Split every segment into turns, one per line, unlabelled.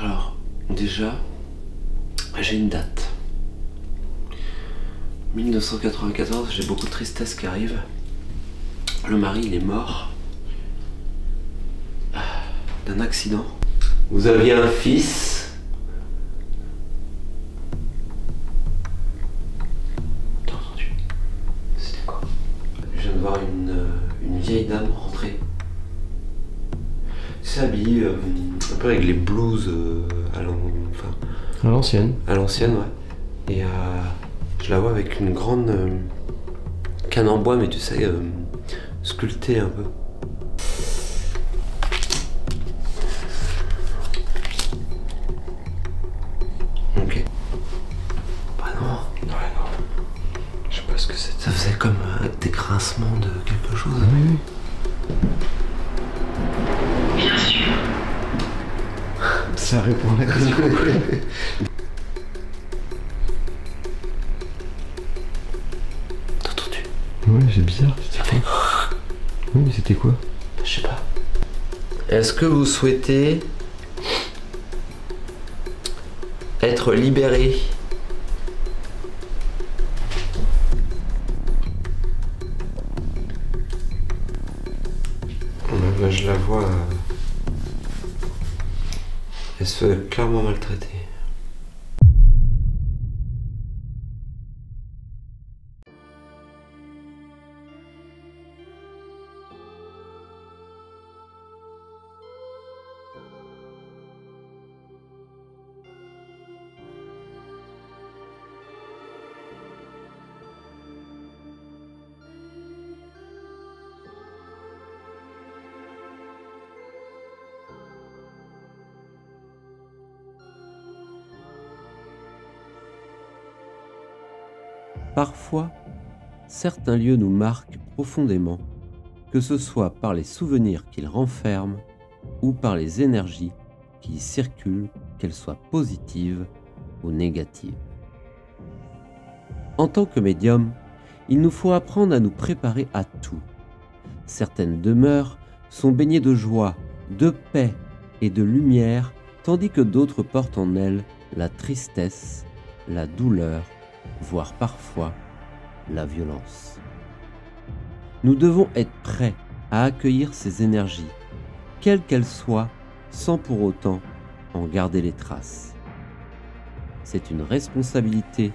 Alors, déjà, j'ai une date. 1994, j'ai beaucoup de tristesse qui arrive. Le mari, il est mort d'un accident. Vous aviez un fils. T'as entendu? C'était quoi? Je viens de voir une vieille dame rentrer. Tu sais, habillée un peu avec les blues
À l'ancienne.
à l'ancienne, ouais. Et je la vois avec une grande canne en bois, mais tu sais, sculptée un peu. Ok. Bah non. Ouais, non. Je sais pas ce que c'est. Ça faisait comme des grincements de quelque chose.
Oui, oui.
Bien sûr.
Ça répond à la question.
T'as entendu?
Ouais, c'est bizarre.
Ça fait.
Oui, mais c'était quoi?
Je sais pas. Est-ce que vous souhaitez être libéré? Bah, je la vois. Elle se fait clairement maltraiter.
Parfois, certains lieux nous marquent profondément, que ce soit par les souvenirs qu'ils renferment ou par les énergies qui y circulent, qu'elles soient positives ou négatives. En tant que médium, il nous faut apprendre à nous préparer à tout. Certaines demeures sont baignées de joie, de paix et de lumière, tandis que d'autres portent en elles la tristesse, la douleur, voire parfois la violence. Nous devons être prêts à accueillir ces énergies, quelles qu'elles soient, sans pour autant en garder les traces. C'est une responsabilité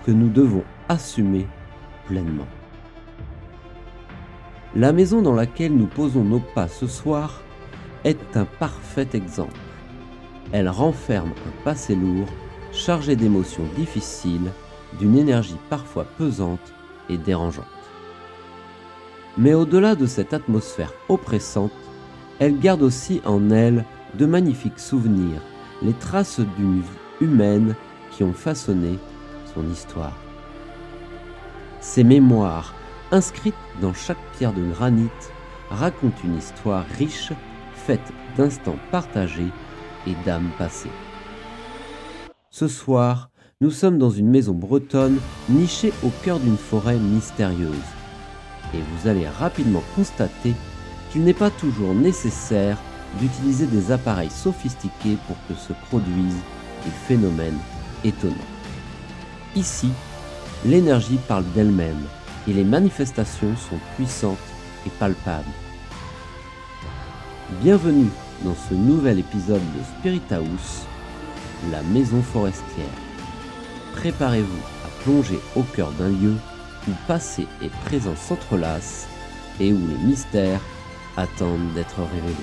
que nous devons assumer pleinement. La maison dans laquelle nous posons nos pas ce soir est un parfait exemple. Elle renferme un passé lourd, chargé d'émotions difficiles, d'une énergie parfois pesante et dérangeante. Mais au-delà de cette atmosphère oppressante, elle garde aussi en elle de magnifiques souvenirs, les traces d'une vie humaine qui ont façonné son histoire. Ces mémoires, inscrites dans chaque pierre de granit, racontent une histoire riche, faite d'instants partagés et d'âmes passées. Ce soir, nous sommes dans une maison bretonne nichée au cœur d'une forêt mystérieuse. Et vous allez rapidement constater qu'il n'est pas toujours nécessaire d'utiliser des appareils sophistiqués pour que se produisent des phénomènes étonnants. Ici, l'énergie parle d'elle-même et les manifestations sont puissantes et palpables. Bienvenue dans ce nouvel épisode de Spirit House, la maison forestière. Préparez-vous à plonger au cœur d'un lieu où passé et présent s'entrelacent et où les mystères attendent d'être révélés.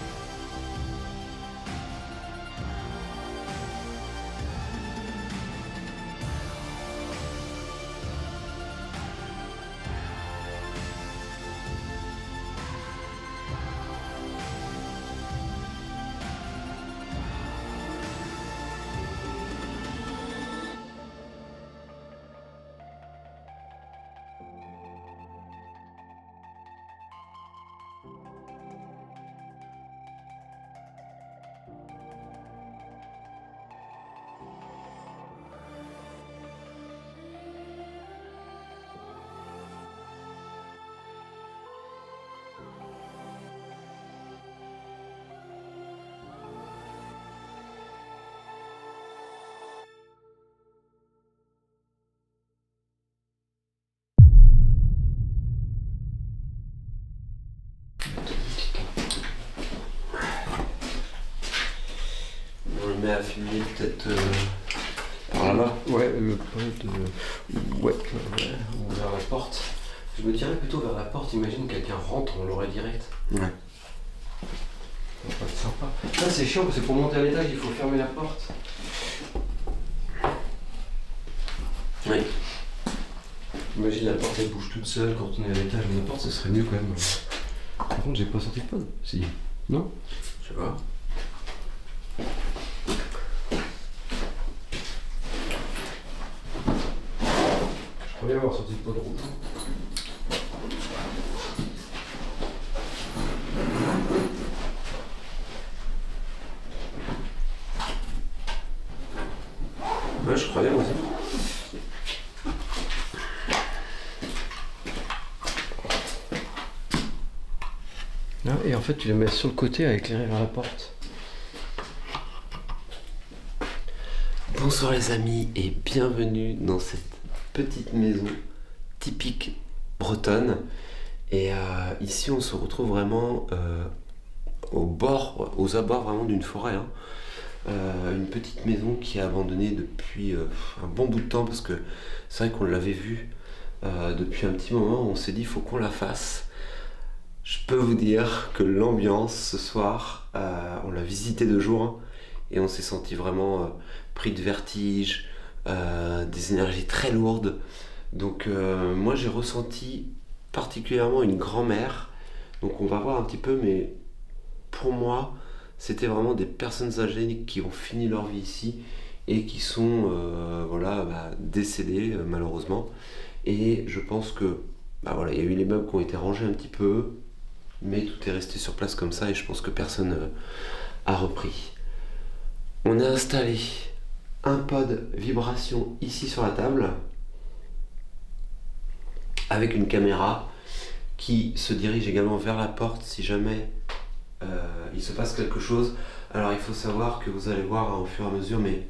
le met à filmer peut-être par là-bas.
Ouais, le pod. Ouais,
Ou vers la porte. Je me dirais plutôt vers la porte, imagine quelqu'un rentre, on l'aurait direct.
Ouais.
Ça va être sympa. Ça c'est chiant parce que pour monter à l'étage il faut fermer la porte. Oui. Imagine la porte elle bouge toute seule quand on est à l'étage de la porte, ce serait mieux quand même.
Par contre, j'ai pas sorti de pod. Si. Non?
Je sais pas. Je crois bien avoir sorti le pod rouge. Ouais, je crois bien aussi.
Ah, et en fait, tu les mets sur le côté à éclairer vers la porte.
Bonsoir les amis et bienvenue dans cette petite maison typique bretonne. Et ici on se retrouve vraiment aux abords vraiment d'une forêt. Hein. Une petite maison qui est abandonnée depuis un bon bout de temps parce que c'est vrai qu'on l'avait vue depuis un petit moment. On s'est dit il faut qu'on la fasse. Je peux vous dire que l'ambiance ce soir, on l'a visité de jour hein, et on s'est senti vraiment pris de vertige, des énergies très lourdes. Donc moi j'ai ressenti particulièrement une grand-mère. Donc on va voir un petit peu, mais pour moi c'était vraiment des personnes âgées qui ont fini leur vie ici et qui sont décédées malheureusement. Et je pense que il y a eu les meubles qui ont été rangés un petit peu, mais tout est resté sur place comme ça et je pense que personne a repris. On a installé un pod vibration ici sur la table avec une caméra qui se dirige également vers la porte si jamais il se passe quelque chose. Alors il faut savoir que vous allez voir au fur et à mesure, mais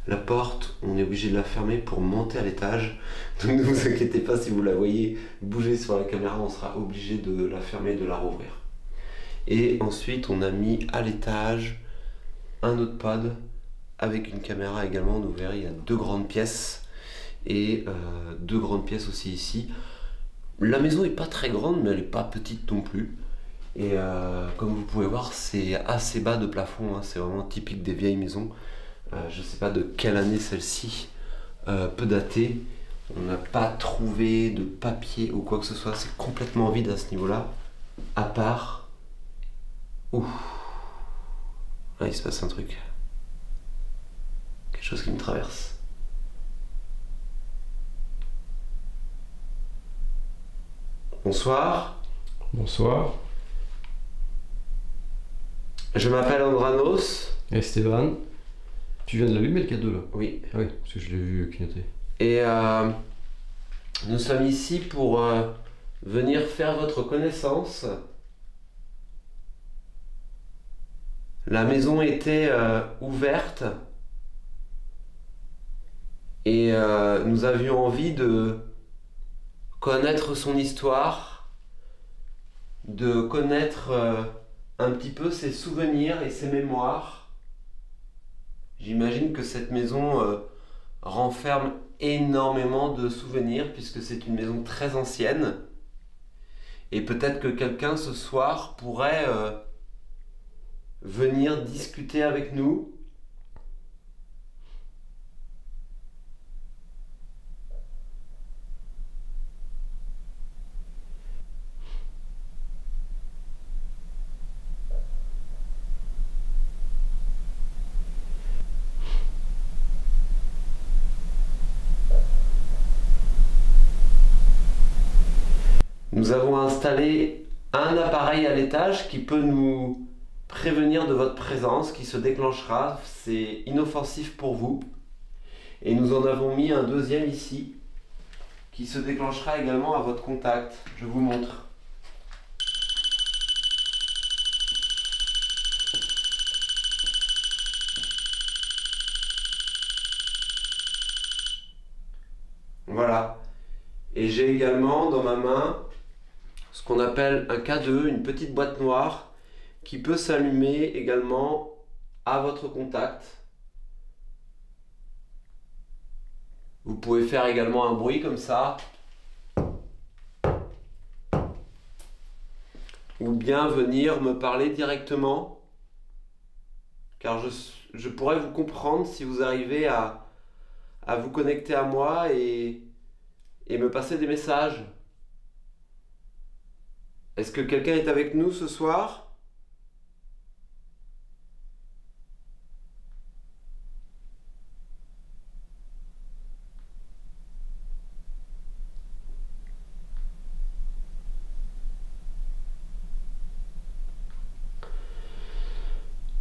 la porte, on est obligé de la fermer pour monter à l'étage. Donc ne vous inquiétez pas si vous la voyez bouger sur la caméra, on sera obligé de la fermer et de la rouvrir. Et ensuite on a mis à l'étage un autre pod avec une caméra également. Vous verrez, il y a deux grandes pièces et deux grandes pièces aussi ici. La maison est pas très grande mais elle est pas petite non plus. Et comme vous pouvez voir, c'est assez bas de plafond, hein. C'est vraiment typique des vieilles maisons. Je sais pas de quelle année celle-ci peut dater. On n'a pas trouvé de papier ou quoi que ce soit, c'est complètement vide à ce niveau-là. À part... Ouh. Là il se passe un truc. Quelque chose qui me traverse. Bonsoir.
Bonsoir.
Je m'appelle Andranos.
Esteban. Tu viens de l'allumer le cadeau là?
Oui.
Ah oui, parce que je l'ai vu clignoter.
Et nous sommes ici pour venir faire votre connaissance. La maison était ouverte et nous avions envie de connaître son histoire, de connaître un petit peu ses souvenirs et ses mémoires. J'imagine que cette maison renferme énormément de souvenirs puisque c'est une maison très ancienne. Et peut-être que quelqu'un ce soir pourrait venir discuter avec nous. Nous avons installé un appareil à l'étage qui peut nous prévenir de votre présence, qui se déclenchera. C'est inoffensif pour vous. Et nous en avons mis un deuxième ici, qui se déclenchera également à votre contact. Je vous montre. Voilà. Et j'ai également dans ma main ce qu'on appelle un K2, une petite boîte noire qui peut s'allumer également à votre contact. Vous pouvez faire également un bruit comme ça. Ou bien venir me parler directement. Car je pourrais vous comprendre si vous arrivez à vous connecter à moi et me passer des messages. Est-ce que quelqu'un est avec nous ce soir ?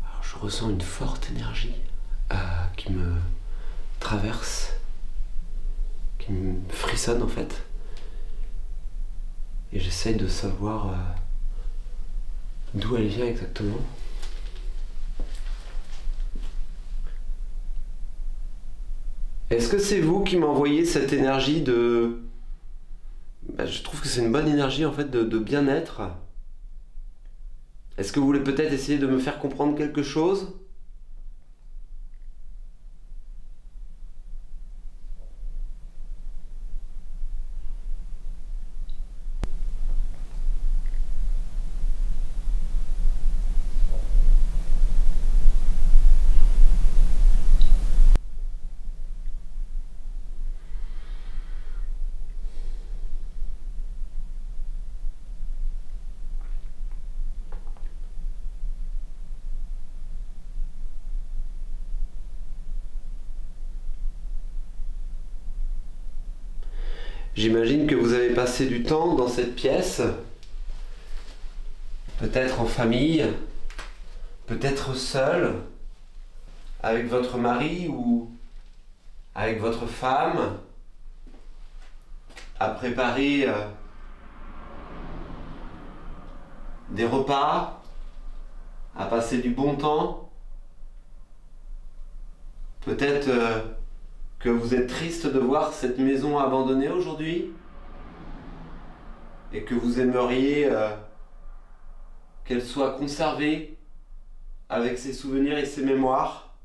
Alors, je ressens une forte énergie qui me traverse, qui me frissonne en fait. Et j'essaye de savoir d'où elle vient exactement. Est-ce que c'est vous qui m'envoyez cette énergie de... je trouve que c'est une bonne énergie en fait de bien-être. Est-ce que vous voulez peut-être essayer de me faire comprendre quelque chose ? J'imagine que vous avez passé du temps dans cette pièce, peut-être en famille, peut-être seul, avec votre mari ou avec votre femme, à préparer des repas, à passer du bon temps. Peut-être que vous êtes triste de voir cette maison abandonnée aujourd'hui et que vous aimeriez qu'elle soit conservée avec ses souvenirs et ses mémoires.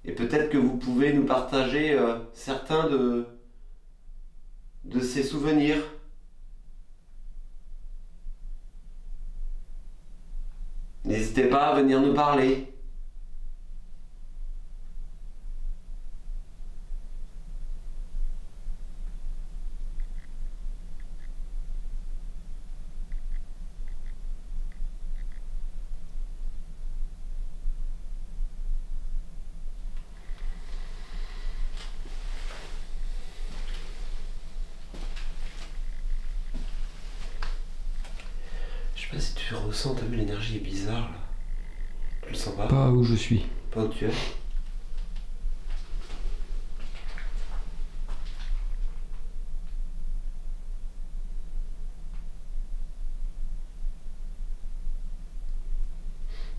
Et peut-être que vous pouvez nous partager certains de ces souvenirs. N'hésitez pas à venir nous parler. Je sais pas si tu ressens, t'as vu, l'énergie est bizarre là. Tu le sens pas?
Pas où je suis.
Pas où tu es?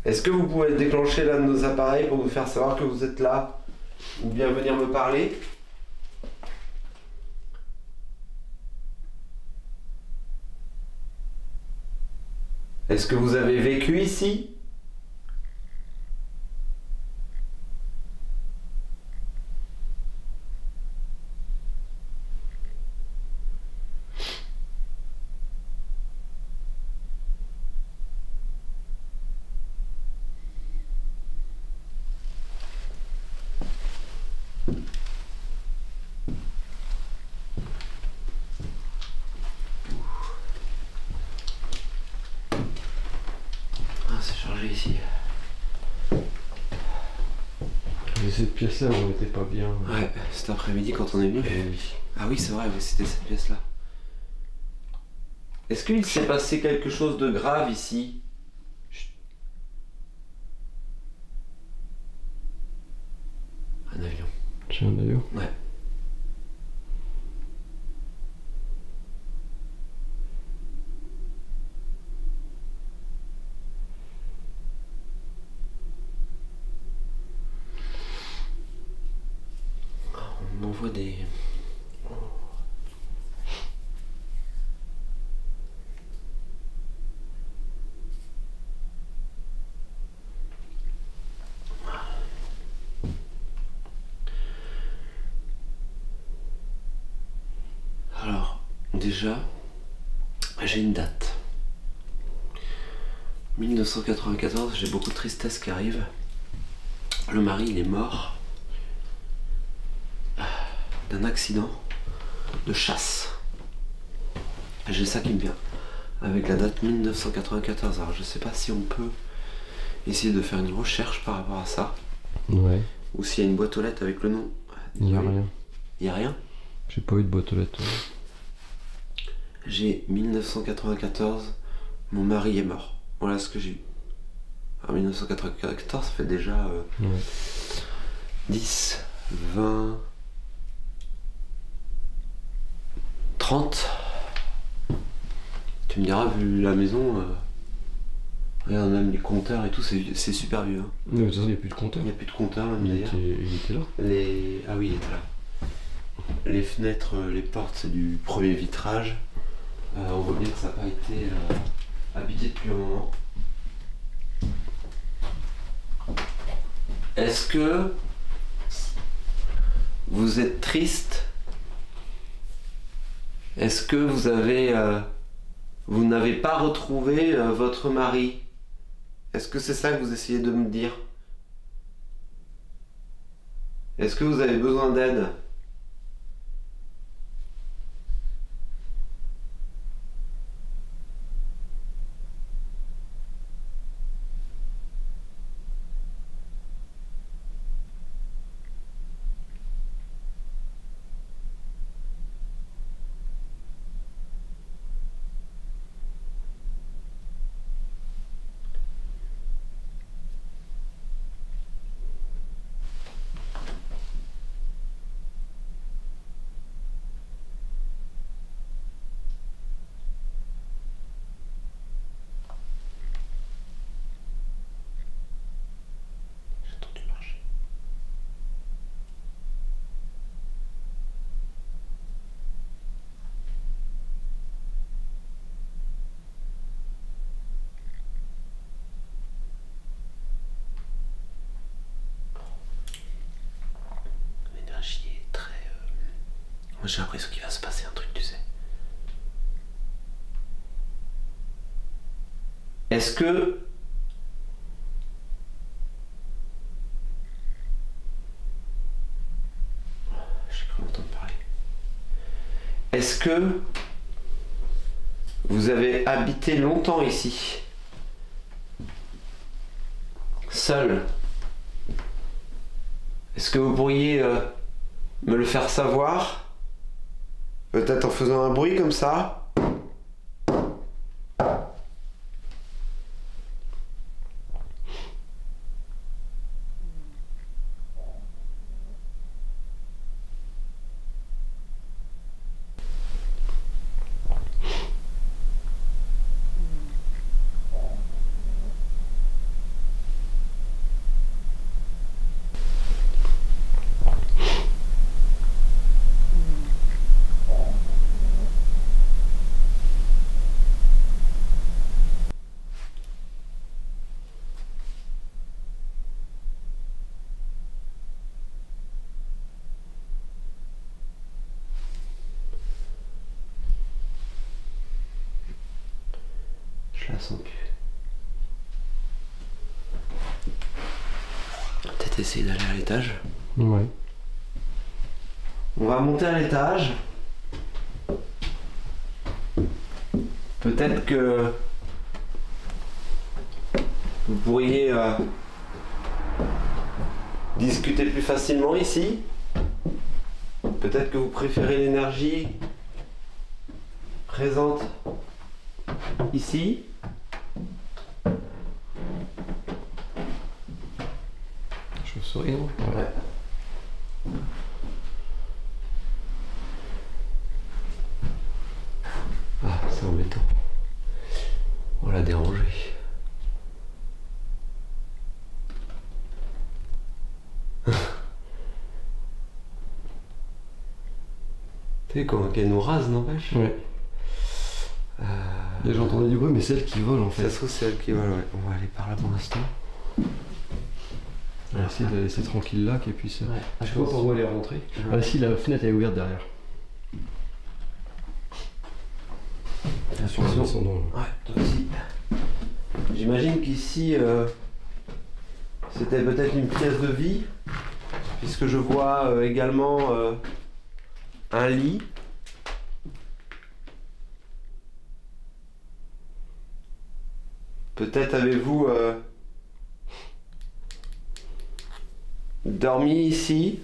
Est-ce que vous pouvez déclencher l'un de nos appareils pour nous faire savoir que vous êtes là? Ou bien venir me parler? Est-ce que vous avez vécu ici? Ah, c'est chargé ici.
Mais cette pièce-là, on était pas bien.
Ouais, cet après-midi quand on est venu.
Eh oui.
Ah oui, c'est vrai, oui, c'était cette pièce-là. Est-ce qu'il s'est passé quelque chose de grave ici? Chut. Un avion.
J'ai un avion.
Ouais. On m'envoie des... déjà, j'ai une date. 1994, j'ai beaucoup de tristesse qui arrive. Le mari, il est mort d'un accident de chasse. J'ai ça qui me vient avec la date 1994. Alors je sais pas si on peut essayer de faire une recherche par rapport à ça.
Ouais.
Ou s'il y a une boîte aux lettres avec le nom.
Il n'y a rien.
Il n'y a rien?
J'ai pas eu de boîte aux lettres.
J'ai 1994, mon mari est mort. Voilà ce que j'ai eu. En 1994, ça fait déjà 10, 20, 30. Tu me diras, vu la maison, regarde même les compteurs et tout, c'est super vieux. Hein.
Mais de toute façon, il n'y a plus de compteur.
Il n'y a plus de compteurs même d'ailleurs.
Il était là.
Ah oui, il était là. Les fenêtres, les portes, c'est du premier vitrage. On voit bien que ça n'a pas été habité depuis un moment. Est-ce que vous êtes triste? Est-ce que vous n'avez pas retrouvé votre mari? Est-ce que c'est ça que vous essayez de me dire? Est-ce que vous avez besoin d'aide? J'ai l'impression qu'il va se passer un truc, tu sais. Est-ce que... J'ai cru m'entendre parler. Est-ce que vous avez habité longtemps ici? Seul? Est-ce que vous pourriez me le faire savoir? Peut-être en faisant un bruit comme ça. Je la sens plus. Peut-être essayer d'aller à l'étage.
Ouais.
On va monter à l'étage. Peut-être que vous pourriez discuter plus facilement ici. Peut-être que vous préférez l'énergie présente ici.
Chauve-souris, non?
Ouais. Ah, c'est embêtant. On l'a dérangé. Tu sais comment qu'elle nous rase, n'empêche?
Ouais. Là, j'entendais du bruit, mais c'est elle qui vole en fait.
Ça se trouve, c'est elle qui vole, ouais. On va aller par là pour l'instant.
On va essayer de la laisser tranquille là, qu'elle puisse.
Ouais.
Je sais pas par où elle est rentrée.
Ouais.
Ah, si, la fenêtre est ouverte derrière.
construction.
descendant, là.
Ouais, toi aussi. J'imagine qu'ici, c'était peut-être une pièce de vie, puisque je vois également un lit. Peut-être avez-vous dormi ici.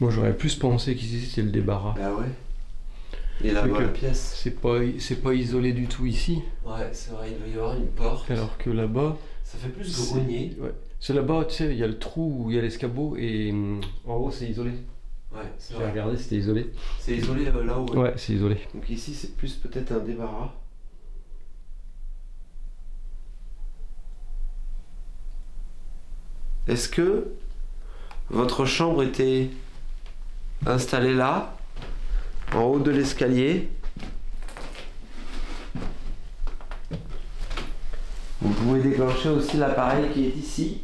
Moi j'aurais plus pensé qu'ici c'était le débarras.
Bah ouais. Et là,
Mais
voilà la
que
pièce.
c'est pas isolé du tout ici.
Ouais, c'est vrai, il doit y avoir une porte.
Alors que là-bas,
Ça fait plus grenier.
ouais. C'est là-bas, tu sais, il y a le trou où il y a l'escabeau et en haut c'est isolé.
Ouais, c'est
J'ai
vrai.
regardé, c'était isolé.
C'est isolé là-haut.
Ouais, c'est isolé.
Donc ici, c'est plus peut-être un débarras. Est-ce que votre chambre était installée là, en haut de l'escalier? Vous pouvez déclencher aussi l'appareil qui est ici.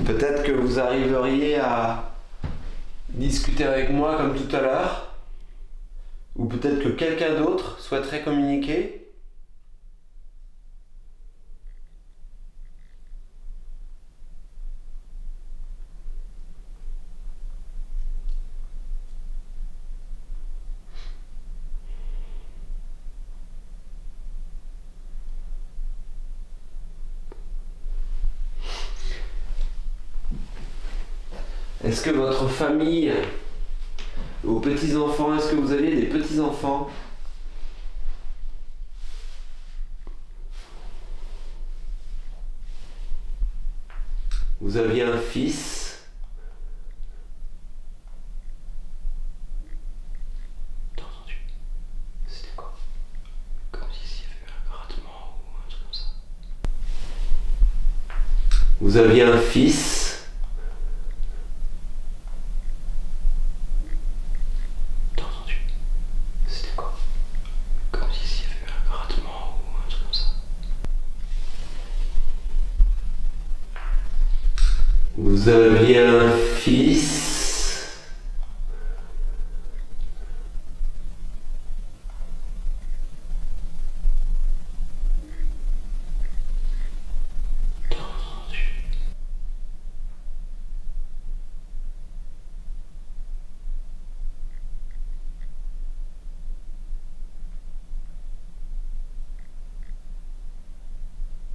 Peut-être que vous arriveriez à discuter avec moi comme tout à l'heure. Ou peut-être que quelqu'un d'autre souhaiterait communiquer. Est-ce que votre famille, vos petits-enfants, est-ce que vous aviez des petits-enfants? Vous aviez un fils? T'as entendu? C'était quoi? Comme s'il y avait un grattement ou un truc comme ça. Vous aviez un fils? Vous aviez un fils. T'as entendu?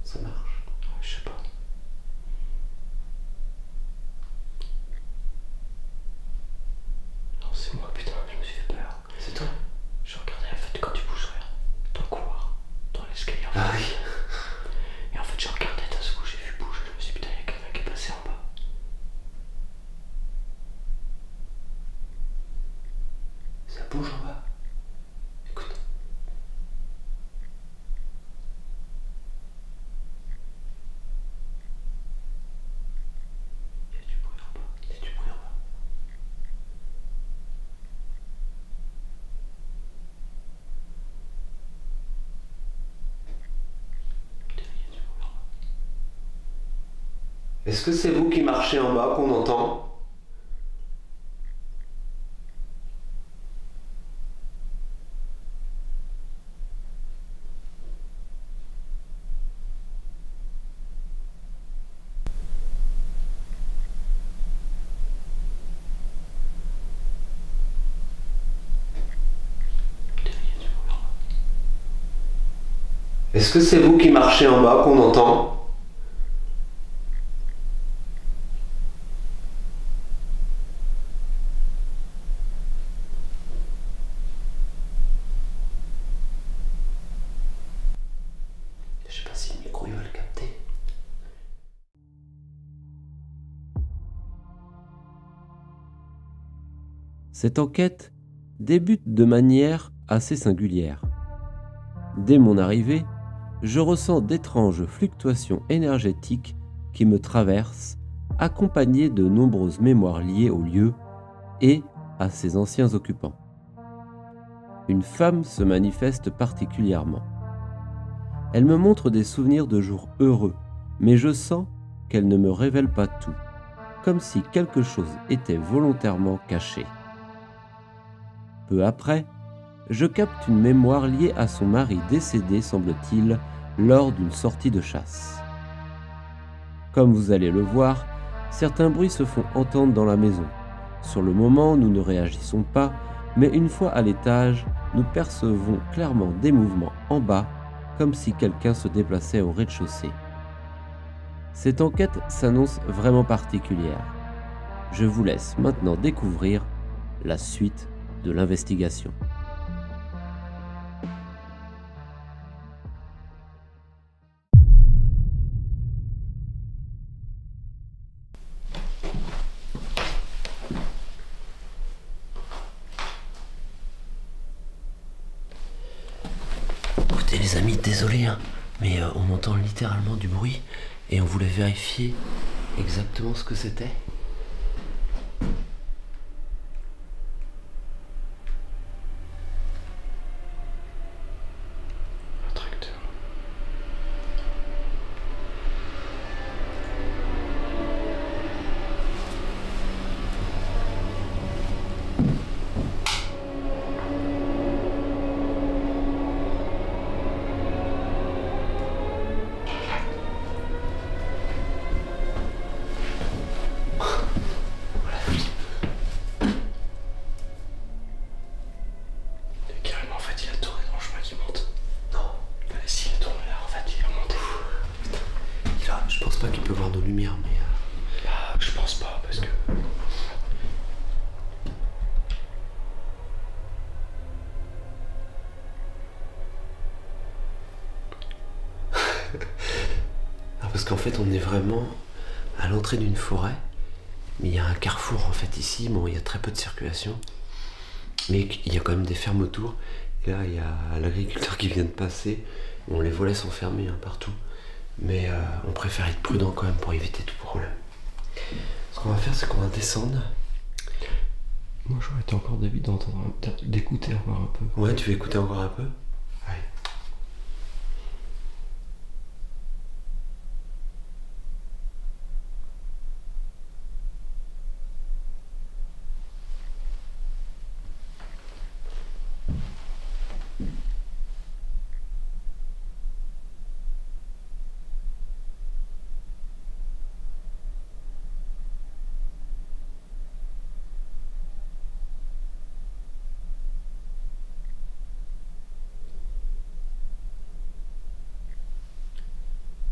Ça marche? Je sais pas.
C'est moi, putain, je me suis fait peur.
C'est toi?
Je regardais en fait quand tu bouges, regarde, dans le couloir, dans l'escalier.
Ah oui.
Et en fait, je regardais, d'un coup, j'ai vu bouger, je me suis dit, putain, il y a quelqu'un qui est passé en bas.
Ça bouge en bas. Écoute.
Il y a du bruit en bas.
Il y a du bruit en bas. Est-ce que c'est vous qui marchez en bas qu'on entend? Est-ce que c'est vous qui marchez en bas qu'on entend? Je sais pas si le micro il va le capter.
Cette enquête débute de manière assez singulière. Dès mon arrivée, je ressens d'étranges fluctuations énergétiques qui me traversent, accompagnées de nombreuses mémoires liées au lieu et à ses anciens occupants. Une femme se manifeste particulièrement. Elle me montre des souvenirs de jours heureux, mais je sens qu'elle ne me révèle pas tout, comme si quelque chose était volontairement caché. Peu après, je capte une mémoire liée à son mari décédé, semble-t-il, lors d'une sortie de chasse. Comme vous allez le voir, certains bruits se font entendre dans la maison. Sur le moment, nous ne réagissons pas, mais une fois à l'étage, nous percevons clairement des mouvements en bas, comme si quelqu'un se déplaçait au rez-de-chaussée. Cette enquête s'annonce vraiment particulière. Je vous laisse maintenant découvrir la suite de l'investigation.
Écoutez les amis, désolé, hein, mais on entend littéralement du bruit et on voulait vérifier exactement ce que c'était. Un tracteur. Carrément, en fait, il a tourné dans le chemin qui monte. Non. Allez, si, il a tourné là, en fait, il a monté. Je pense pas qu'il peut voir nos lumières, mais. Bah, je pense pas, parce que. Ah, parce qu'en fait, on est vraiment à l'entrée d'une forêt, mais il y a un carrefour en fait ici. Bon, il y a très peu de circulation, mais il y a quand même des fermes autour. Et là, il y a l'agriculteur qui vient de passer. Bon, les volets sont fermés hein, partout, mais on préfère être prudent quand même pour éviter tout problème. Ce qu'on va faire, c'est qu'on va descendre.
Moi j'aurais été encore d'avis d'écouter encore un peu.
Ouais, tu veux écouter encore un peu? Ouais.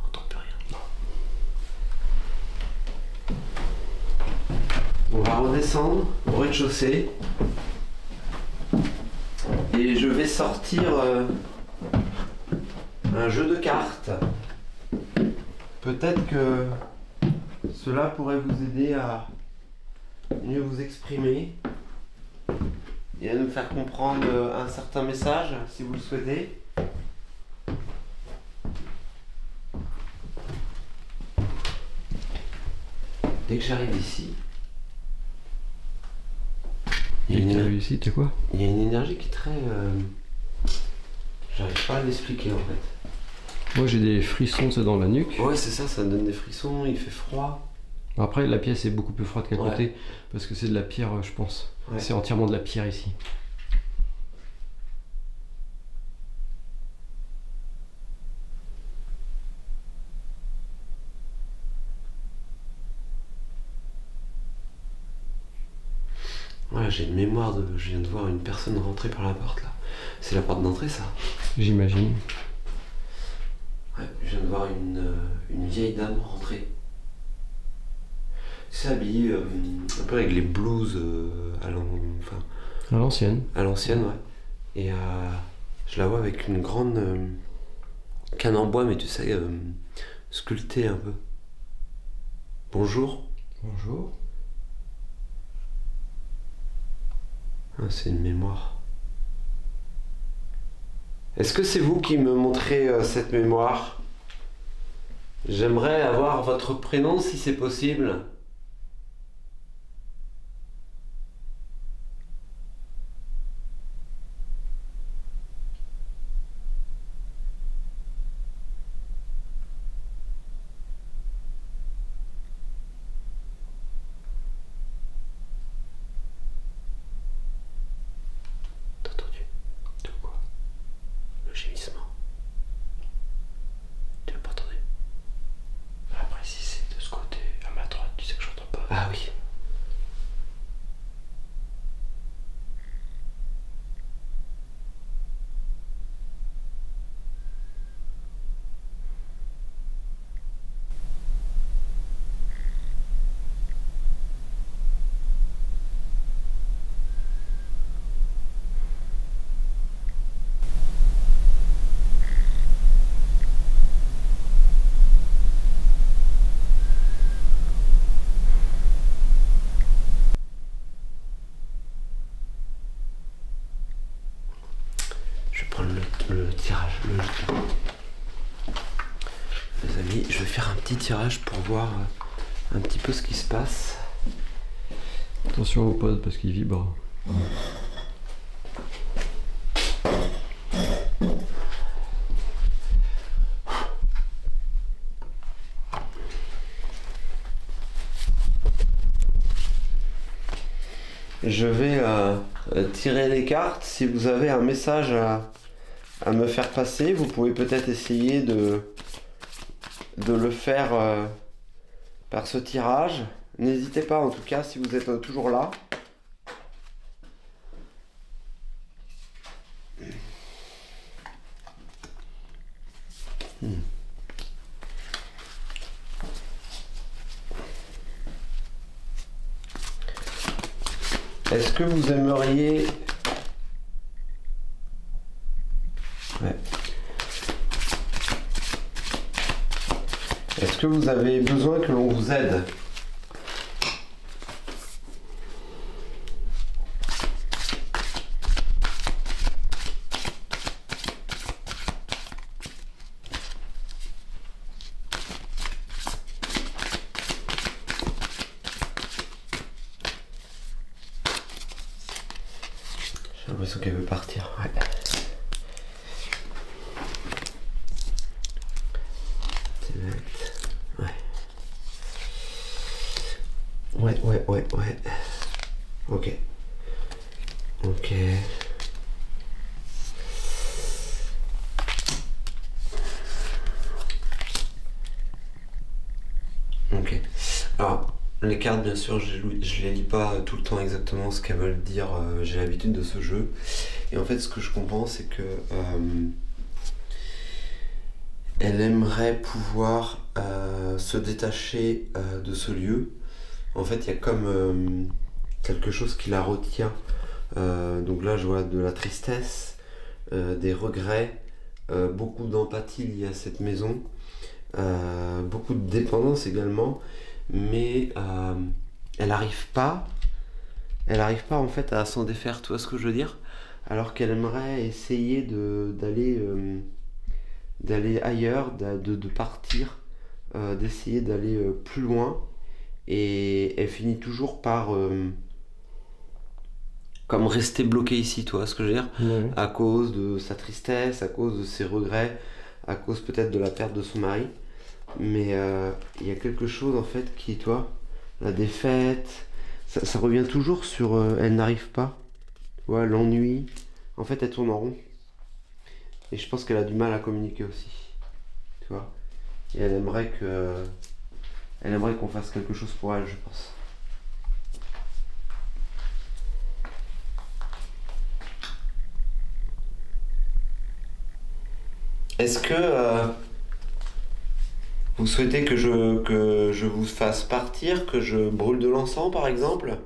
On entend plus rien. Non. On va redescendre au rez-de-chaussée. Et je vais sortir un jeu de cartes. Peut-être que cela pourrait vous aider à mieux vous exprimer et à nous faire comprendre un certain message, si vous le souhaitez. Dès que j'arrive ici, il y a une énergie qui est très... J'arrive pas à l'expliquer en fait.
Moi j'ai des frissons dans la nuque.
Ouais, c'est ça, ça me donne des frissons, il fait froid.
Après la pièce est beaucoup plus froide qu'à
Ouais.
côté, parce que c'est de la pierre je pense.
Ouais.
C'est entièrement de la pierre ici.
Ouais, j'ai une mémoire de... Je viens de voir une personne rentrer par la porte là. C'est la porte d'entrée ça.
J'imagine.
Ouais, je viens de voir une vieille dame rentrer. Tu sais, habillée un peu avec les blues
À l'ancienne.
à l'ancienne, ouais. Et je la vois avec une grande canne en bois, mais tu sais, sculptée un peu. Bonjour.
Bonjour.
Ah, c'est une mémoire. Est-ce que c'est vous qui me montrez cette mémoire? J'aimerais avoir votre prénom si c'est possible. petit tirage pour voir un petit peu ce qui se passe.
Attention au pod parce qu'il vibre.
Je vais tirer les cartes. Si vous avez un message à me faire passer, vous pouvez peut-être essayer de le faire par ce tirage. N'hésitez pas en tout cas si vous êtes toujours là. Est-ce que vous aimeriez... Ouais. Est-ce que vous avez besoin que l'on vous aide? J'ai l'impression qu'elle veut partir. Ouais. Ouais. Ok. Alors, les cartes, bien sûr, je les lis pas tout le temps exactement ce qu'elles veulent dire. J'ai l'habitude de ce jeu. Et en fait, ce que je comprends, c'est que elle aimerait pouvoir se détacher de ce lieu. En fait, il y a comme quelque chose qui la retient. Donc là, je vois de la tristesse, des regrets, beaucoup d'empathie liée à cette maison, beaucoup de dépendance également, mais elle n'arrive pas en fait à s'en défaire, tu vois ce que je veux dire? Alors qu'elle aimerait essayer d'aller ailleurs, de partir, d'essayer d'aller plus loin, et elle finit toujours par comme rester bloquée ici, tu vois ce que je veux dire?
Ouais.
À cause de sa tristesse, à cause de ses regrets, à cause peut-être de la perte de son mari. Mais il y a quelque chose en fait qui, toi, la défaite, ça revient toujours sur elle n'arrive pas, tu vois, l'ennui. En fait, elle tourne en rond. Et je pense qu'elle a du mal à communiquer aussi, tu vois. Et elle aimerait qu'on fasse quelque chose pour elle, je pense. Est-ce que vous souhaitez que je vous fasse partir, que je brûle de l'encens par exemple?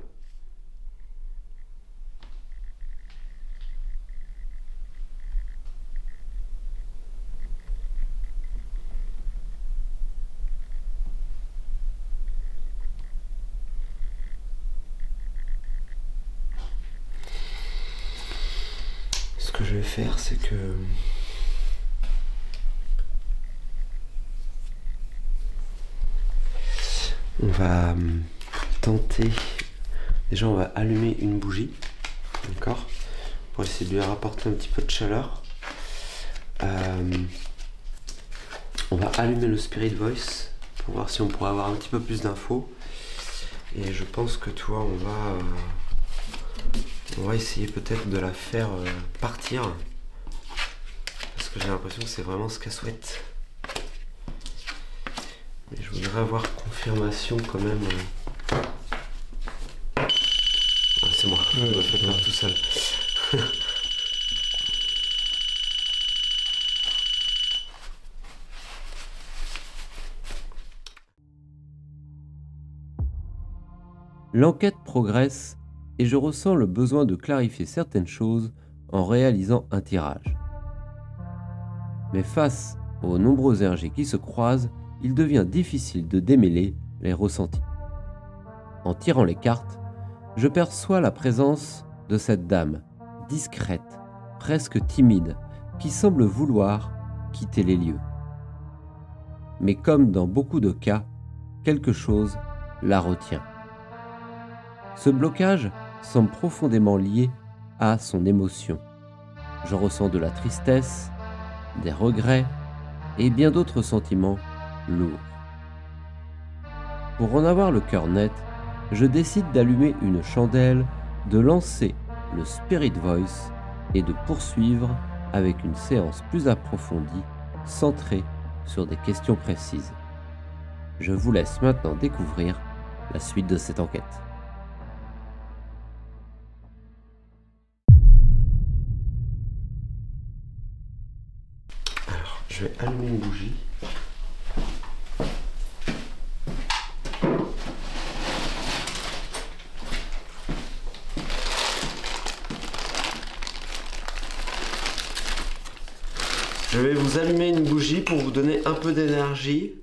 Ce que je vais faire, c'est que... on va tenter... Déjà, on va allumer une bougie, d'accord? Pour essayer de lui rapporter un petit peu de chaleur. On va allumer le Spirit Voice pour voir si on pourrait avoir un petit peu plus d'infos. Et je pense que, tu vois, on va essayer peut-être de la faire partir. Parce que j'ai l'impression que c'est vraiment ce qu'elle souhaite. Mais je voudrais avoir confirmation quand même. Ah, c'est moi, je dois le faire tout seul.
L'enquête progresse et je ressens le besoin de clarifier certaines choses en réalisant un tirage. Mais face aux nombreuses énergies qui se croisent, il devient difficile de démêler les ressentis. En tirant les cartes, je perçois la présence de cette dame, discrète, presque timide, qui semble vouloir quitter les lieux. mais comme dans beaucoup de cas, quelque chose la retient. Ce blocage semble profondément lié à son émotion. Je ressens de la tristesse, des regrets et bien d'autres sentiments lourds. Pour en avoir le cœur net, je décide d'allumer une chandelle, de lancer le Spirit Voice et de poursuivre avec une séance plus approfondie, centrée sur des questions précises. Je vous laisse maintenant découvrir la suite de cette enquête.
Alors, je vais allumer une bougie. Je vais vous allumer une bougie pour vous donner un peu d'énergie.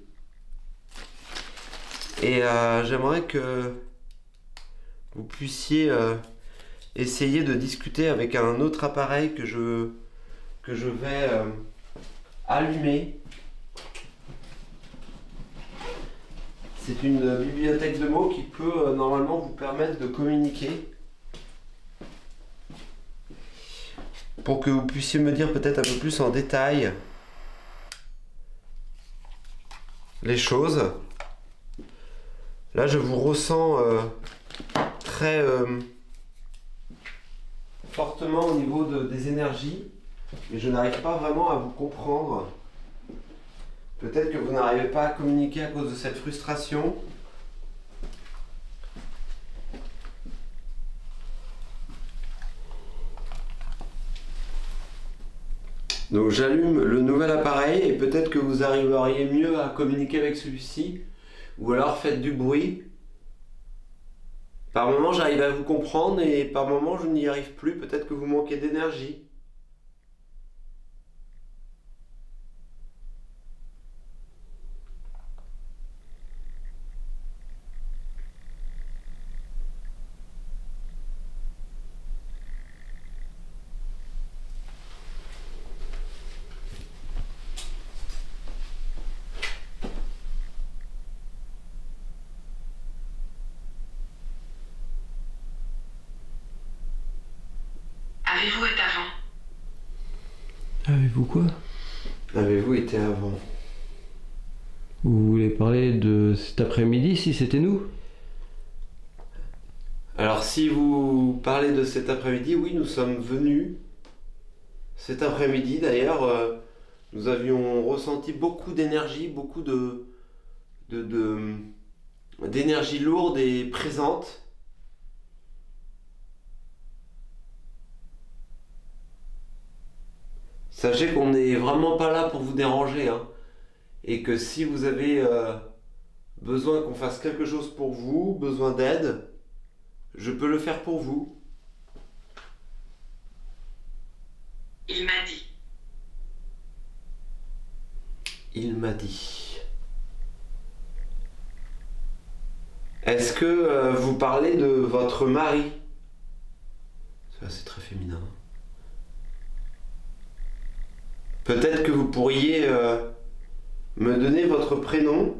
Et j'aimerais que vous puissiez essayer de discuter avec un autre appareil que je vais allumer. C'est une bibliothèque de mots qui peut normalement vous permettre de communiquer. Pour que vous puissiez me dire peut-être un peu plus en détail les choses. Là, je vous ressens très fortement au niveau des énergies, mais je n'arrive pas vraiment à vous comprendre. Peut-être que vous n'arrivez pas à communiquer à cause de cette frustration. Donc j'allume le nouvel appareil et peut-être que vous arriveriez mieux à communiquer avec celui-ci, ou alors faites du bruit. Par moment j'arrive à vous comprendre et par moment je n'y arrive plus, peut-être que vous manquez d'énergie.
Avez-vous été avant?
Avez-vous quoi?
Avez-vous été avant?
Vous voulez parler de cet après-midi si c'était nous?
Alors si vous parlez de cet après-midi, oui, nous sommes venus. Cet après-midi d'ailleurs, nous avions ressenti beaucoup d'énergie, beaucoup d'énergie lourde et présente. Sachez qu'on n'est vraiment pas là pour vous déranger, hein, et que si vous avez besoin qu'on fasse quelque chose pour vous, besoin d'aide, je peux le faire pour vous.
Il m'a dit.
Il m'a dit. Est-ce que vous parlez de votre mari? Ça, c'est très féminin. Peut-être que vous pourriez me donner votre prénom.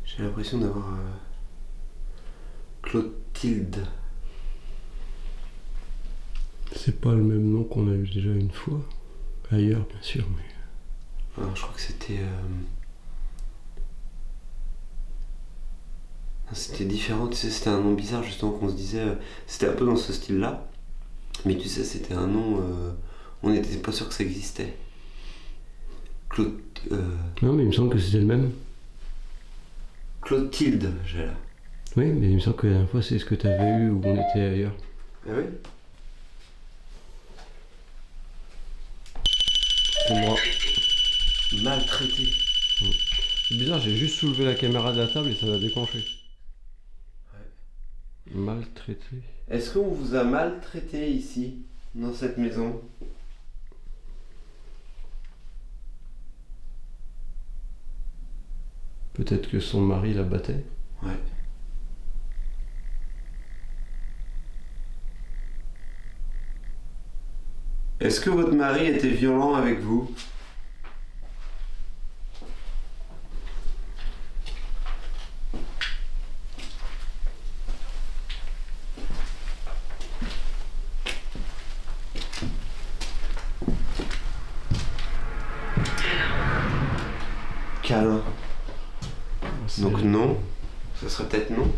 J'ai l'impression d'avoir Clotilde.
C'est pas le même nom qu'on a eu déjà une fois. Ailleurs, bien sûr, mais...
Alors, je crois que c'était... C'était différent, tu sais, c'était un nom bizarre justement qu'on se disait... C'était un peu dans ce style-là. Mais tu sais, c'était un nom... on n'était pas sûr que ça existait.
Non, mais il me semble que c'était le même.
Clotilde, j'ai là.
Oui, mais il me semble que la dernière fois, c'est ce que tu avais eu où on était ailleurs.
Ah oui?
C'est moi.
Maltraité.
C'est bizarre, j'ai juste soulevé la caméra de la table et ça l'a déclenché.
Ouais.
Maltraité.
Est-ce qu'on vous a maltraité ici, dans cette maison?
Peut-être que son mari la battait.
Ouais. Est-ce que votre mari était violent avec vous? Câlin. Donc non. Ce serait peut-être non.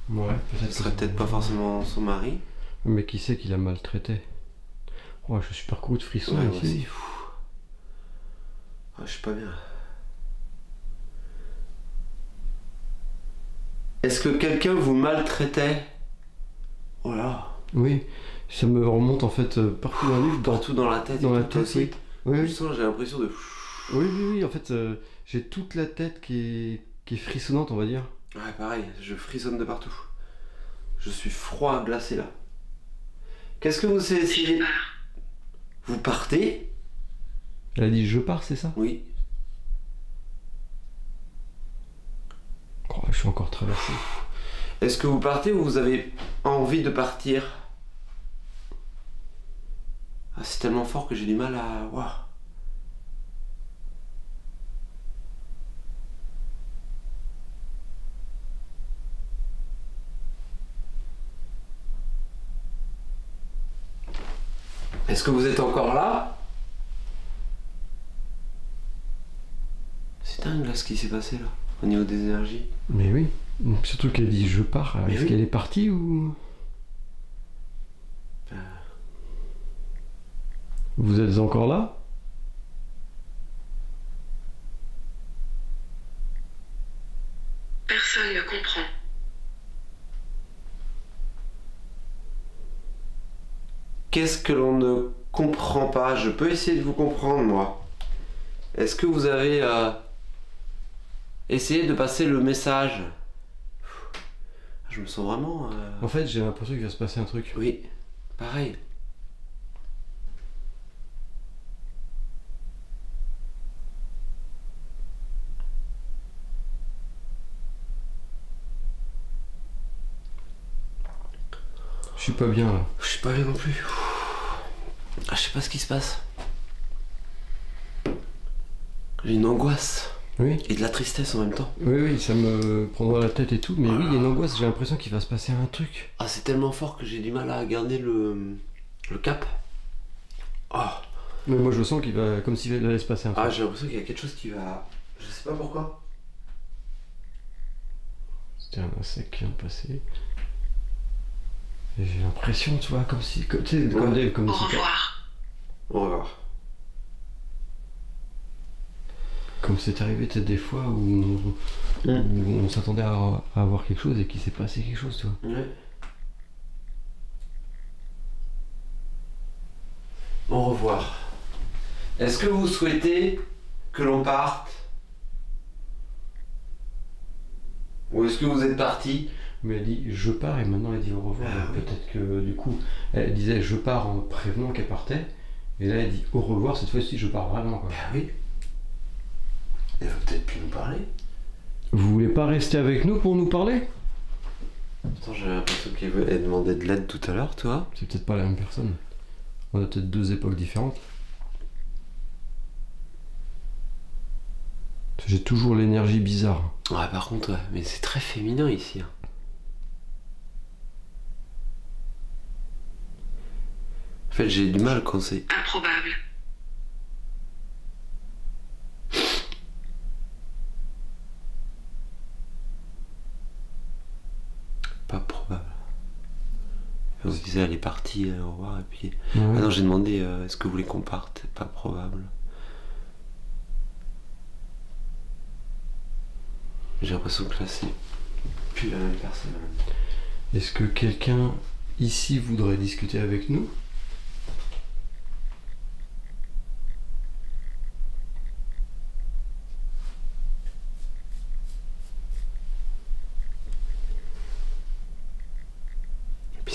Ouais, peut-être.
Ce serait peut-être pas forcément son mari.
Mais qui c'est qui l'a maltraité? Oh, je suis super coup de frisson
Ouais,
ici.
aussi. Ah, je suis pas bien. Est-ce que quelqu'un vous maltraitait? Voilà.
Oui, ça me remonte en fait partout dans le livre.
Partout dans la tête.
Dans
et
la
tout, toi
tête,
aussi.
oui. Oui,
Je
oui.
sens, j'ai l'impression de.
Oui, en fait, j'ai toute la tête qui est frissonnante, on va dire.
Ouais, pareil, je frissonne de partout. Je suis froid, glacé là. Qu'est-ce que vous essayez?
Je pars.
Vous partez?
Elle a dit je pars, c'est ça?
Oui.
Oh, je suis encore traversé.
Est-ce que vous partez ou vous avez envie de partir? Ah, c'est tellement fort que j'ai du mal à voir. Est-ce que vous êtes encore là? C'est dingue là ce qui s'est passé là, au niveau des énergies.
Mais oui, surtout qu'elle dit je pars.
Mais
Est-ce
oui.
qu'elle est partie ou... Vous êtes encore là?
Personne ne comprend.
Qu'est-ce que l'on ne comprend pas? Je peux essayer de vous comprendre moi. Est-ce que vous avez essayé de passer le message? Je me sens vraiment...
En fait, j'ai l'impression qu'il va se passer un truc.
Oui, pareil.
Je suis pas bien là.
Je suis pas bien non plus. Ah, je sais pas ce qui se passe. J'ai une angoisse
Oui,
et de la tristesse en même temps.
oui, ça me prend dans la tête et tout. Mais oui, il y a une angoisse, j'ai l'impression qu'il va se passer un truc.
Ah, c'est tellement fort que j'ai du mal à garder le cap. Oh.
Mais moi je sens qu'il va... comme s'il allait se passer un truc.
Ah, j'ai l'impression qu'il y a quelque chose qui va... Je sais pas pourquoi.
C'était un insecte qui vient de passer. Et j'ai l'impression, tu vois, comme si... tu sais, comme Dave, comme
Au
si...
revoir.
Au revoir.
Comme c'est arrivé peut-être des fois où on s'attendait à avoir quelque chose et qu'il s'est passé quelque chose, tu vois.
Ouais. Au revoir. Est-ce que vous souhaitez que l'on parte? Ou est-ce que vous êtes parti?
Mais elle dit je pars et maintenant elle dit au revoir.
Ah, oui.
Peut-être que du coup, elle disait je pars en prévenant qu'elle partait. Et là elle dit au revoir, cette fois-ci je pars vraiment quoi.
Ah oui. Elle va peut-être plus nous parler.
Vous voulez pas rester avec nous pour nous parler?
Attends, j'avais l'impression qu'elle demandait de l'aide tout à l'heure, toi.
C'est peut-être pas la même personne. On a peut-être deux époques différentes. J'ai toujours l'énergie bizarre.
Ouais, par contre, ouais, mais c'est très féminin ici. Hein. En fait, j'ai du mal quand c'est...
Improbable.
Pas probable. On se disait, elle est partie, au revoir, et puis...
Ouais.
Ah non, j'ai demandé, est-ce que vous voulez qu'on parte? Pas probable. J'ai l'impression que là, c'est plus la même personne.
Est-ce que quelqu'un ici voudrait discuter avec nous?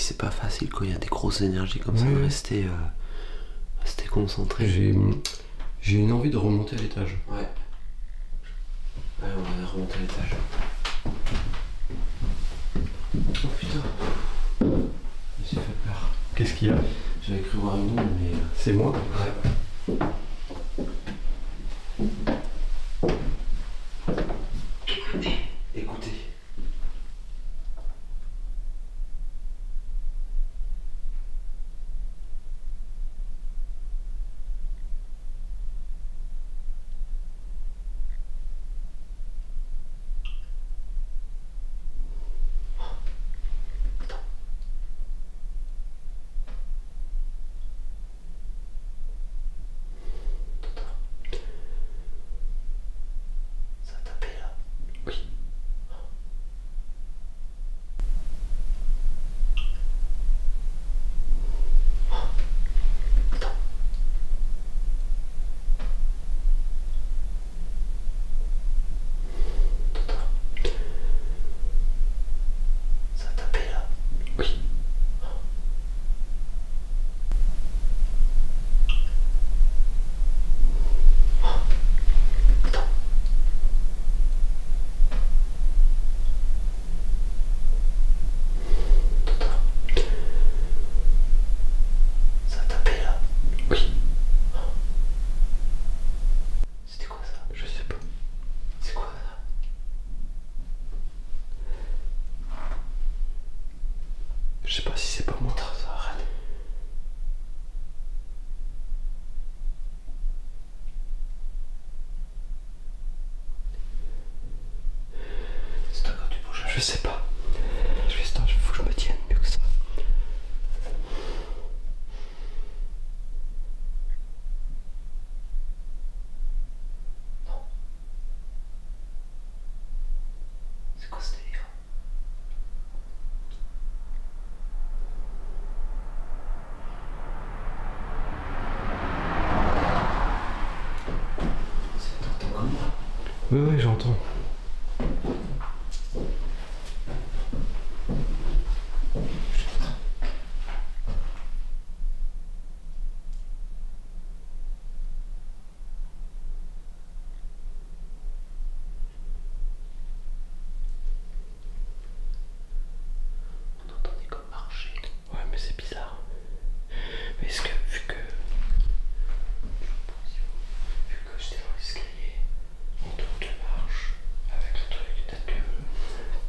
c'est pas facile quand il y a des grosses énergies comme ça de rester concentré.
J'ai une envie de remonter à l'étage.
Ouais. Ouais, on va remonter à l'étage. Oh putain. Je me suis fait peur.
Qu'est-ce qu'il y a?
J'avais cru voir une ombre, mais...
C'est moi?
Ouais.
Écoutez.
Écoutez. Ça a tapé là.
Oui.
Ça a tapé là.
Oui.
Ça a tapé là.
Oui.
C'était quoi ça?
Je sais pas.
C'est quoi ça?
Je sais pas si c'est pas moi.
Putain, ça arrête. C'est toi quand tu bouges.
Je sais pas. Faut que je me tienne mieux que ça.
C'est quoi ce délire? T'entends comme moi?
Ouais, j'entends.
On entendait comme marcher.
Ouais, mais c'est bizarre. Mais est-ce que, vu que j'étais dans l'escalier, en dehors de marche, avec le truc, peut-être que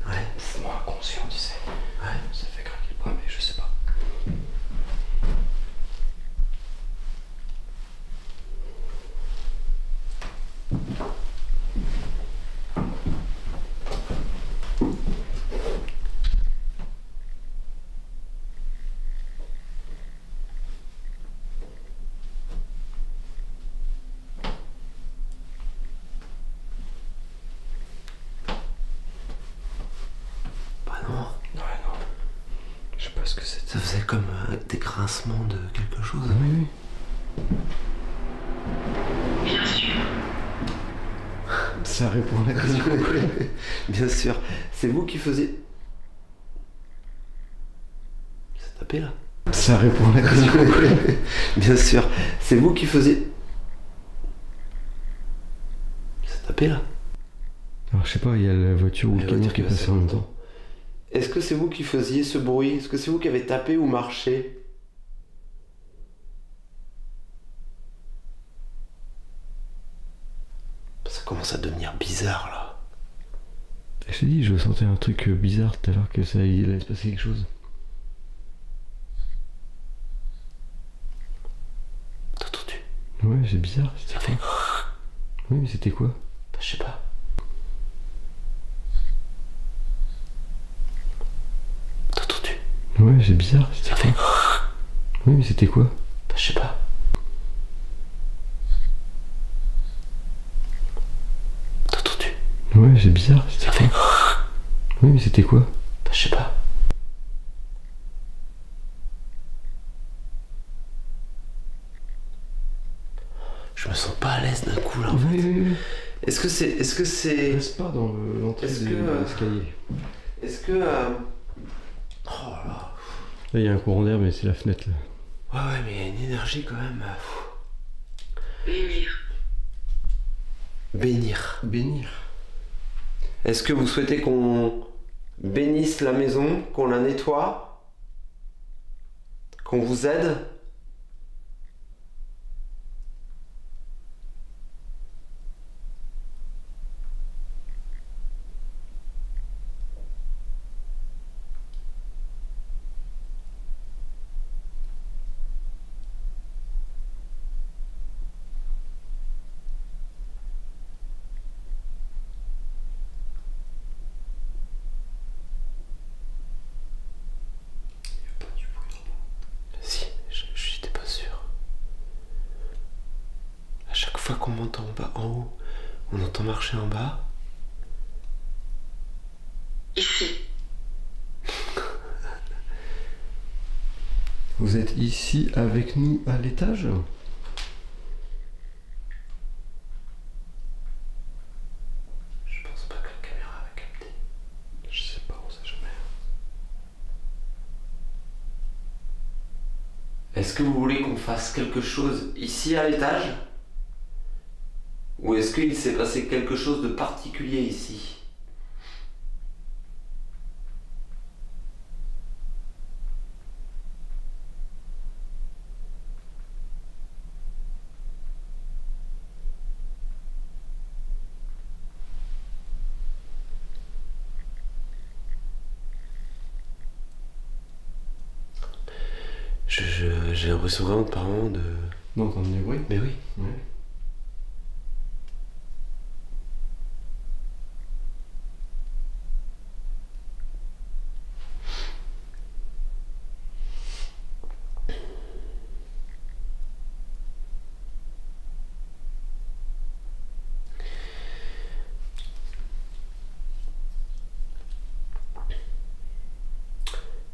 Ouais.
mouvement inconscient, tu sais,
Ouais.
ça fait craquer le bras, mais je sais pas.
Bah non.
Ouais, non. Je sais pas ce que c'est.
Ça faisait comme des grincements de quelque chose.
Oui.
Bien sûr.
Ça répond à la question.
Bien sûr. C'est vous qui faisiez... Ça tapait là.
Ça répond à la question.
Bien sûr. C'est vous qui faisiez... Ça tapait là.
Alors je sais pas, il y a la voiture ou le
La
camion
voiture
qui est
va
passé en même temps.
Est-ce que c'est vous qui faisiez ce bruit? Est-ce que c'est vous qui avez tapé ou marché? Ça commence à devenir bizarre là.
Je t'ai dit, je sentais un truc bizarre tout à l'heure, que ça il allait se passer quelque chose.
T'as entendu?
Ouais, c'est bizarre.
Ça fait...
Oui, mais c'était quoi?
Bah, je sais pas. T'as entendu?
Ouais, c'est bizarre.
Ça fait...
Oui, mais c'était quoi?
Bah, je sais pas. T'as entendu?
Ouais, c'est bizarre.
Ça fait...
Oui, mais c'était quoi?
Bah, je sais pas. Je me sens pas à l'aise d'un coup là en fait.
Oui.
Est-ce que c'est...
Reste pas dans l'entrée
Est-ce
de
que,
l'escalier.
Est-ce que... Oh là là.
Là, il y a un courant d'air, mais c'est la fenêtre là.
Ouais, mais il y a une énergie quand même.
Bénir.
Bénir.
Bénir.
Est-ce que vous souhaitez qu'on bénisse la maison, qu'on la nettoie, qu'on vous aide? Si, j'étais pas sûr. À chaque fois qu'on monte en bas, en haut, on entend marcher en bas.
Ici.
Vous êtes ici avec nous à l'étage?
Je pense pas que la caméra va capter.
Je sais pas, on sait jamais.
Est-ce que vous voulez qu'on fasse quelque chose ici à l'étage? Ou est-ce qu'il s'est passé quelque chose de particulier ici? J'ai l'impression vraiment de parler de...
D'entendre du bruit?
Mais oui.
Ouais.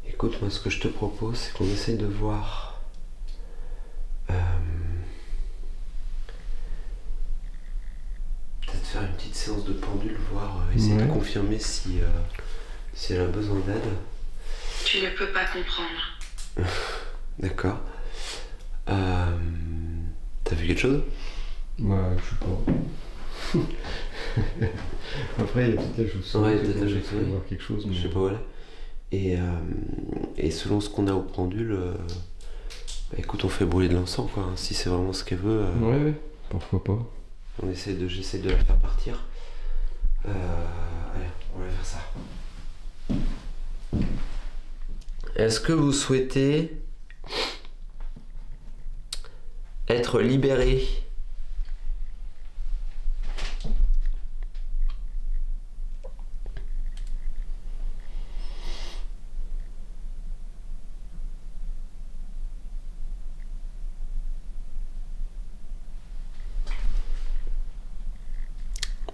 Écoute, moi ce que je te propose, c'est qu'on essaye de voir... peut-être faire une petite séance de pendule, voir, essayer de
Ouais.
confirmer si elle a besoin d'aide.
Tu ne peux pas comprendre.
D'accord. T'as vu quelque chose?
Bah, je sais pas. Après, il y a peut-être la chauve-souris.
Ouais, peut-être la
j'ai
chauve-souris.
voir quelque chose.
Je sais pas où elle est. Et selon ce qu'on a au pendule, bah, écoute, on fait brûler de l'encens, quoi. Si c'est vraiment ce qu'elle veut,
Ouais, pourquoi pas.
j'essaie de la faire partir. Allez, on va faire ça. Est-ce que vous souhaitez être libéré?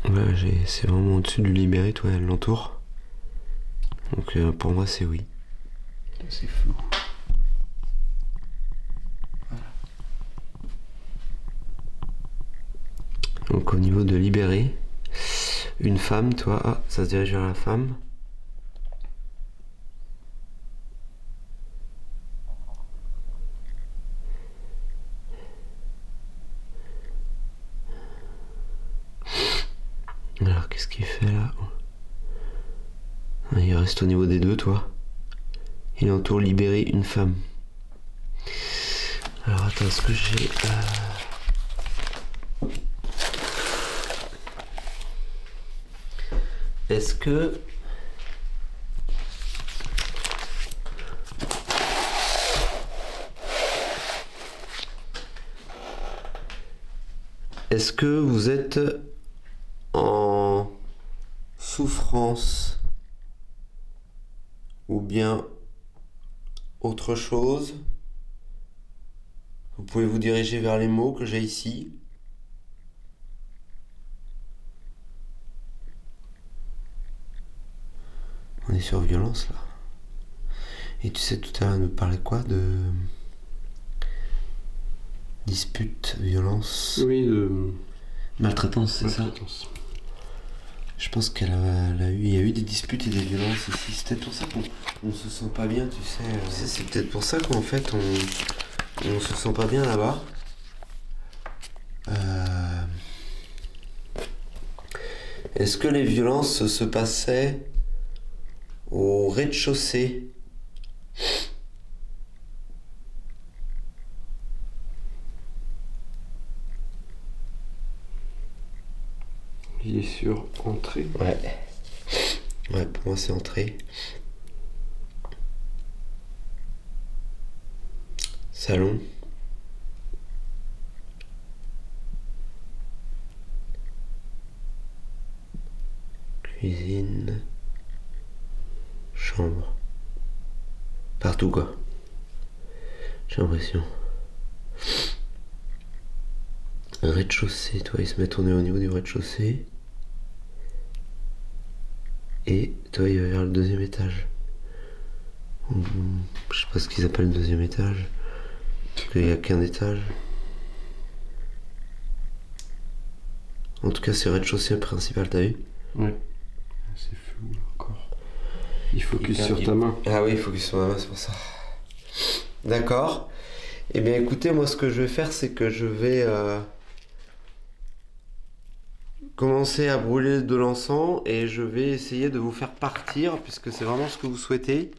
Ouais, c'est vraiment au-dessus du libéré, toi, elle l'entoure. Donc pour moi, c'est oui.
C'est flou.
Donc au niveau de libérer, une femme, toi, ah, ça se dirige vers la femme. Alors qu'est-ce qu'il fait là? Ah, il reste au niveau des deux, toi. Il entoure libérer une femme. Alors attends, est-ce que j'ai... Est-ce que... Est-ce que vous êtes en souffrance ou bien autre chose? Vous pouvez vous diriger vers les mots que j'ai ici. On est sur violence là. Et tu sais, tout à l'heure, on nous parlait quoi de dispute, violence,
Oui, de
maltraitance, c'est ça?
maltraitance.
Je pense il y a eu des disputes et des violences ici. C'est peut-être pour ça qu'on se sent pas bien, tu sais. C'est peut-être pour ça qu'en fait on se sent pas bien là-bas. Est-ce que les violences se passaient au rez-de-chaussée?
Il est sur entrée.
Ouais. Ouais, pour moi c'est entrée. Salon. Cuisine. Chambre. Partout quoi. J'ai l'impression. Rez-de-chaussée, toi il se met tourné au niveau du rez-de-chaussée. Et toi il va vers le deuxième étage. Je sais pas ce qu'ils appellent le deuxième étage. Parce qu'il n'y a qu'un étage. En tout cas c'est le rez-de-chaussée principal, t'as vu?
Ouais. C'est flou là encore. Il focus sur ta main.
Ah oui, il focus sur ma main, c'est pour ça. D'accord. Eh bien écoutez, moi ce que je vais faire, c'est que je vais commencer à brûler de l'encens et je vais essayer de vous faire partir, puisque c'est vraiment ce que vous souhaitez.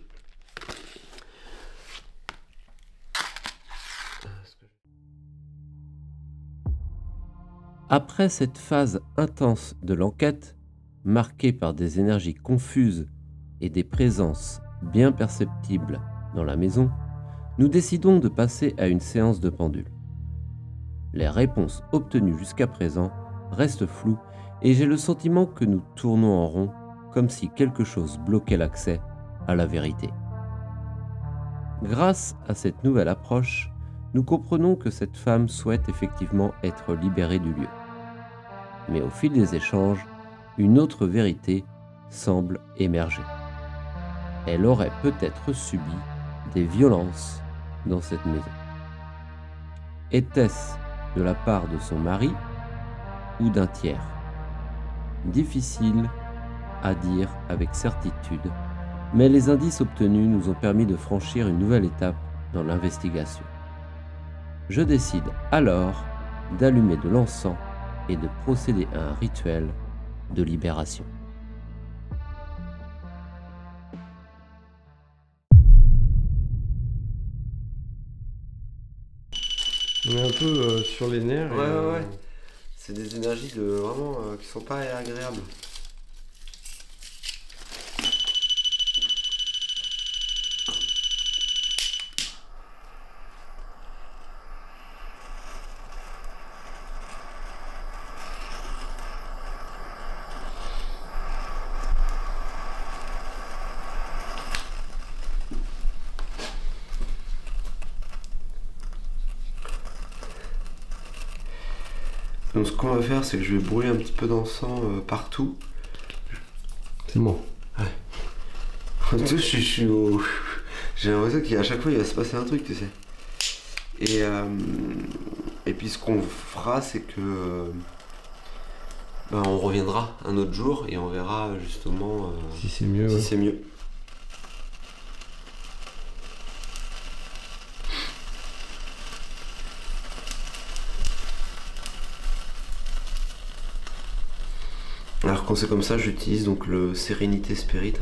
Après cette phase intense de l'enquête, marquée par des énergies confuses et des présences bien perceptibles dans la maison, nous décidons de passer à une séance de pendule. Les réponses obtenues jusqu'à présent restent floues et j'ai le sentiment que nous tournons en rond comme si quelque chose bloquait l'accès à la vérité. Grâce à cette nouvelle approche, nous comprenons que cette femme souhaite effectivement être libérée du lieu. Mais au fil des échanges, une autre vérité semble émerger. Elle aurait peut-être subi des violences dans cette maison. Était-ce de la part de son mari ou d'un tiers? Difficile à dire avec certitude, mais les indices obtenus nous ont permis de franchir une nouvelle étape dans l'investigation. Je décide alors d'allumer de l'encens et de procéder à un rituel de libération.
On est un peu sur les nerfs.
Ouais. C'est des énergies vraiment qui sont pas agréables. Donc ce qu'on va faire, c'est que je vais brûler un petit peu d'encens partout.
C'est bon.
Ouais. J'ai l'impression qu'à chaque fois il va se passer un truc, tu sais. Et puis ce qu'on fera, c'est que on reviendra un autre jour et on verra justement
si c'est mieux.
Si c'est mieux. Alors quand c'est comme ça, j'utilise donc le Sérénité Spirit.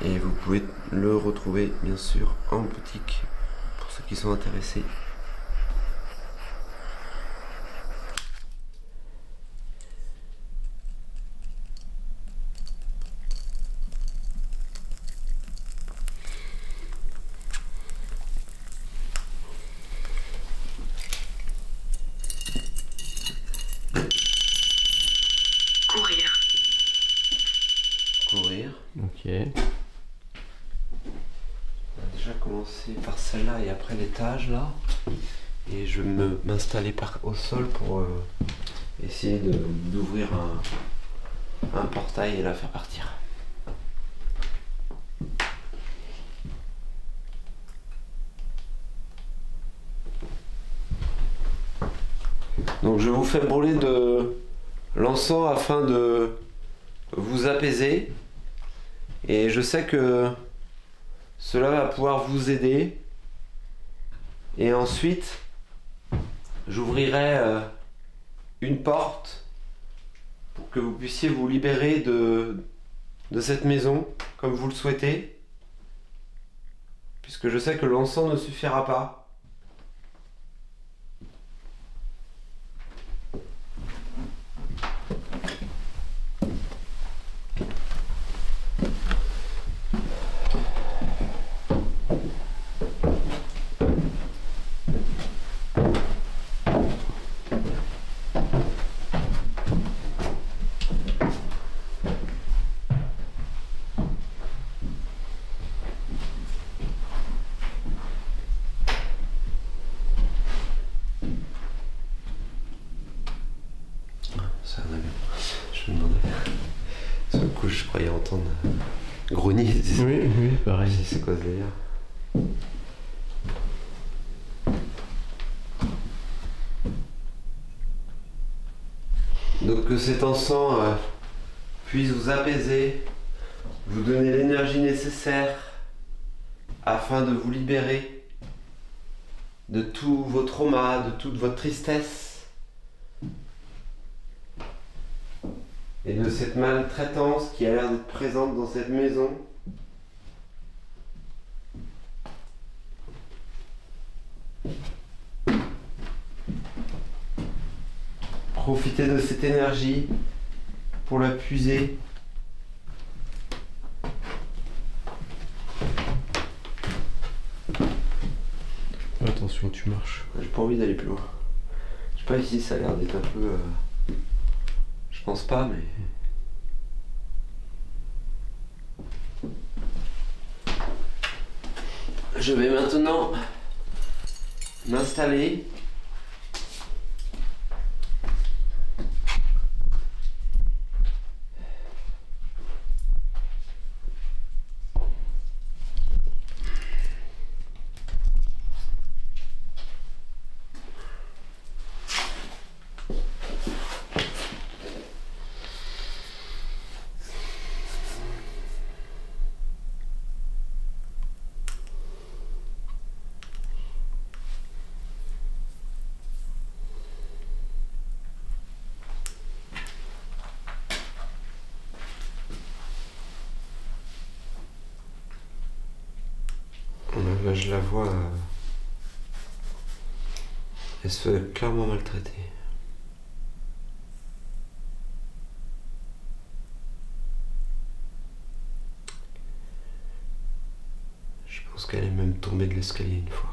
Et vous pouvez le retrouver bien sûr en boutique pour ceux qui sont intéressés. Courir.
Ok.
On va déjà commencer par celle-là et après l'étage là. Et je vais m'installer au sol pour essayer d'ouvrir un portail et la faire partir. Donc je vous fais brûler de l'encens afin de vous apaiser. Et je sais que cela va pouvoir vous aider. Et ensuite, j'ouvrirai une porte pour que vous puissiez vous libérer de cette maison comme vous le souhaitez. Puisque je sais que l'encens ne suffira pas. Ça va bien. Je me demandais. Sur le coup, je croyais entendre grogner.
Oui, pareil.
C'est quoi ce délire? Donc que cet encens puisse vous apaiser, vous donner l'énergie nécessaire afin de vous libérer de tous vos traumas, de toute votre tristesse et de cette maltraitance qui a l'air d'être présente dans cette maison. Profitez de cette énergie pour la puiser.
Attention, tu marches.
J'ai pas envie d'aller plus loin. Je sais pas ici, ça a l'air d'être un peu... Je pense pas, mais... Je vais maintenant m'installer. Là, je la vois, elle se fait clairement maltraiter. Je pense qu'elle est même tombée de l'escalier une fois.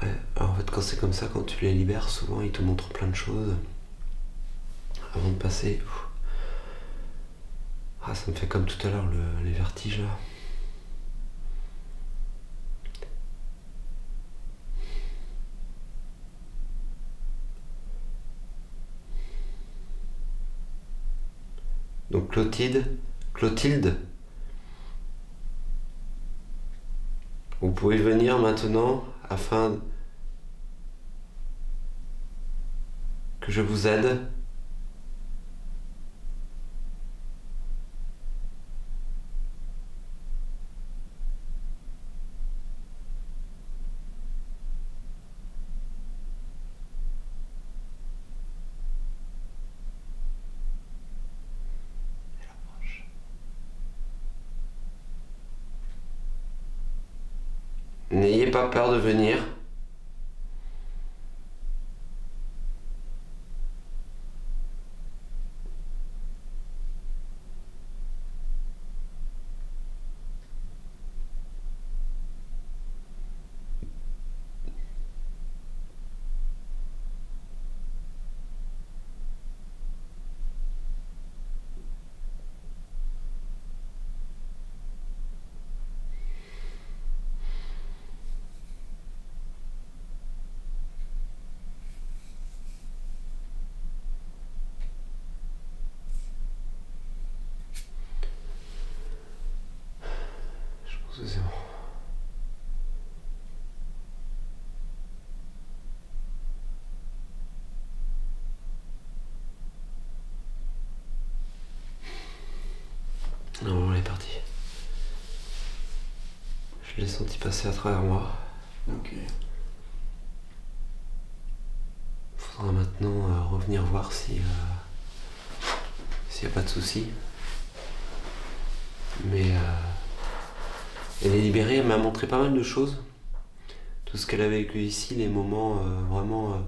Ouais, alors en fait, quand c'est comme ça, quand tu les libères, souvent ils te montrent plein de choses. Avant de passer. Ah, ça me fait comme tout à l'heure les vertiges là. Donc Clotilde, vous pouvez venir maintenant afin que je vous aide. N'ayez pas peur de venir. Je l'ai senti passer à travers moi.
Ok.
Faudra maintenant revenir voir s'il n'y a pas de soucis. Mais elle est libérée, elle m'a montré pas mal de choses. Tout ce qu'elle a vécu ici, les moments vraiment...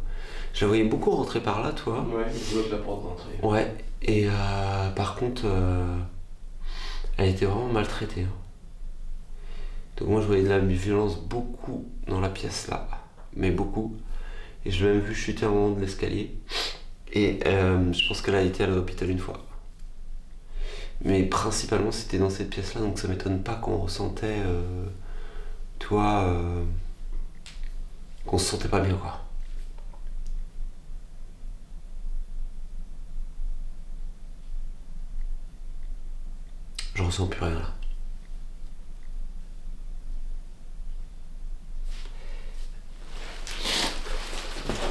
je la voyais beaucoup rentrer par là, toi.
Ouais, il bloque la porte d'entrée.
Ouais, et par contre, elle était vraiment maltraitée. Hein. Donc moi je voyais de la violence beaucoup dans la pièce là, mais beaucoup. Et je l'ai même vu chuter un moment de l'escalier. Et je pense qu'elle a été à l'hôpital une fois. Mais principalement c'était dans cette pièce là, donc ça m'étonne pas qu'on ressentait, qu'on se sentait pas bien quoi. Je ressens plus rien là.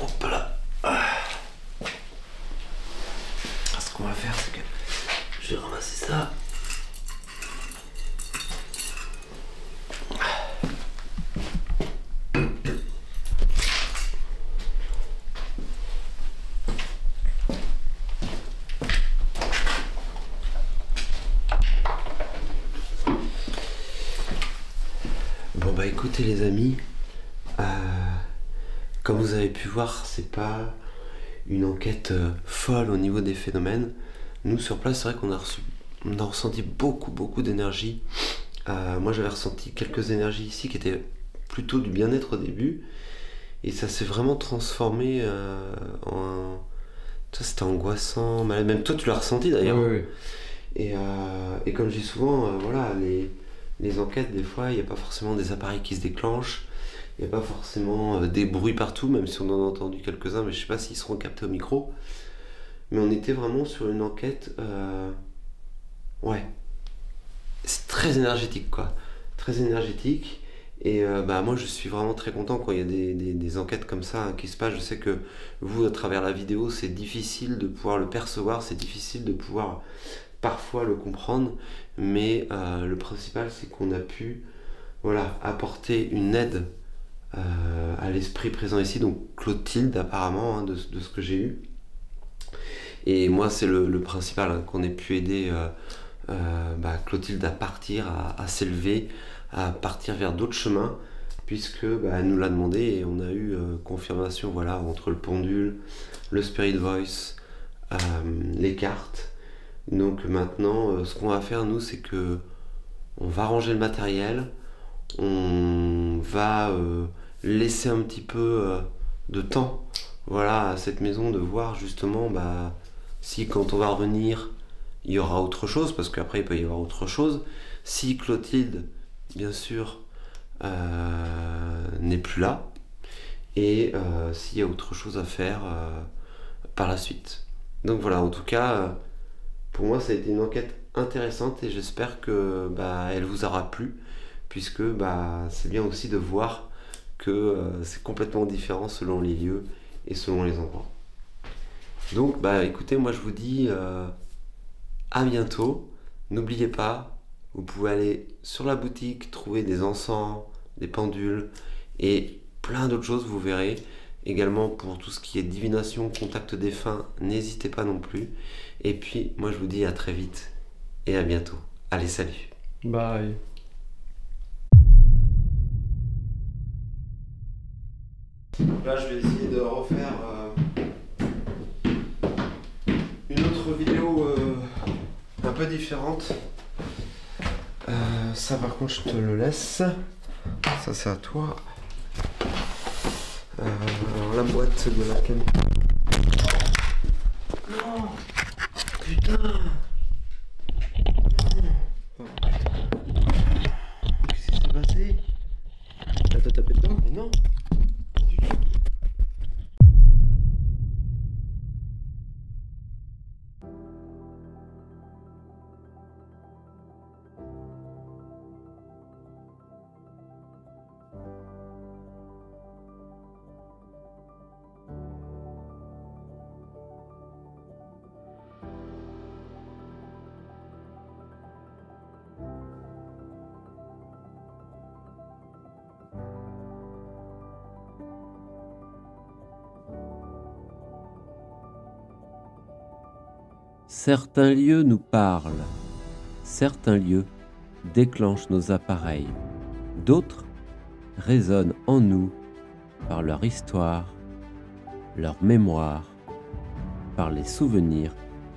Hop là. Ce qu'on va faire, c'est que je vais ramasser ça. Bon bah écoutez les amis, comme vous avez pu voir, c'est pas une enquête folle au niveau des phénomènes. Nous sur place, c'est vrai qu'on a ressenti beaucoup d'énergie. Moi j'avais ressenti quelques énergies ici qui étaient plutôt du bien-être au début. Et ça s'est vraiment transformé en... Ça c'était angoissant, même toi tu l'as ressenti d'ailleurs.
Oui.
Et comme je dis souvent, voilà, les enquêtes, des fois, il n'y a pas forcément des appareils qui se déclenchent, il n'y a pas forcément des bruits partout, même si on en a entendu quelques-uns, mais je ne sais pas s'ils seront captés au micro. Mais on était vraiment sur une enquête, ouais, c'est très énergétique, quoi. Très énergétique. Et moi, je suis vraiment très content quand il y a des enquêtes comme ça hein, qui se passent. Je sais que vous, à travers la vidéo, c'est difficile de pouvoir le percevoir, c'est difficile de pouvoir parfois le comprendre, mais le principal c'est qu'on a pu apporter une aide à l'esprit présent ici, donc Clotilde apparemment hein, de ce que j'ai eu, et moi c'est le principal hein, qu'on ait pu aider Clotilde à partir, à s'élever, à partir vers d'autres chemins, puisque elle nous l'a demandé et on a eu confirmation entre le pendule, le spirit voice, les cartes. Donc maintenant, ce qu'on va faire, nous, c'est que on va ranger le matériel, on va laisser un petit peu de temps à cette maison de voir justement si quand on va revenir, il y aura autre chose, parce qu'après il peut y avoir autre chose. Si Clotilde, bien sûr, n'est plus là, et s'il y a autre chose à faire par la suite. Donc voilà, en tout cas... pour moi, ça a été une enquête intéressante et j'espère que elle vous aura plu, puisque c'est bien aussi de voir que c'est complètement différent selon les lieux et selon les endroits. Donc, écoutez, moi je vous dis à bientôt. N'oubliez pas, vous pouvez aller sur la boutique, trouver des encens, des pendules et plein d'autres choses, vous verrez. Également pour tout ce qui est divination, contact défunt, n'hésitez pas non plus. Et puis moi je vous dis à très vite et à bientôt. Allez, salut.
Bye.
Là je vais essayer de refaire une autre vidéo un peu différente. Ça par contre je te le laisse. Ça c'est à toi. Alors la boîte de la caméra. Non. Putain. Oh, putain. Qu'est-ce qui s'est passé? T'as tapé dedans? Mais non.
Certains lieux nous parlent, certains lieux déclenchent nos appareils, d'autres résonnent en nous par leur histoire, leur mémoire, par les souvenirs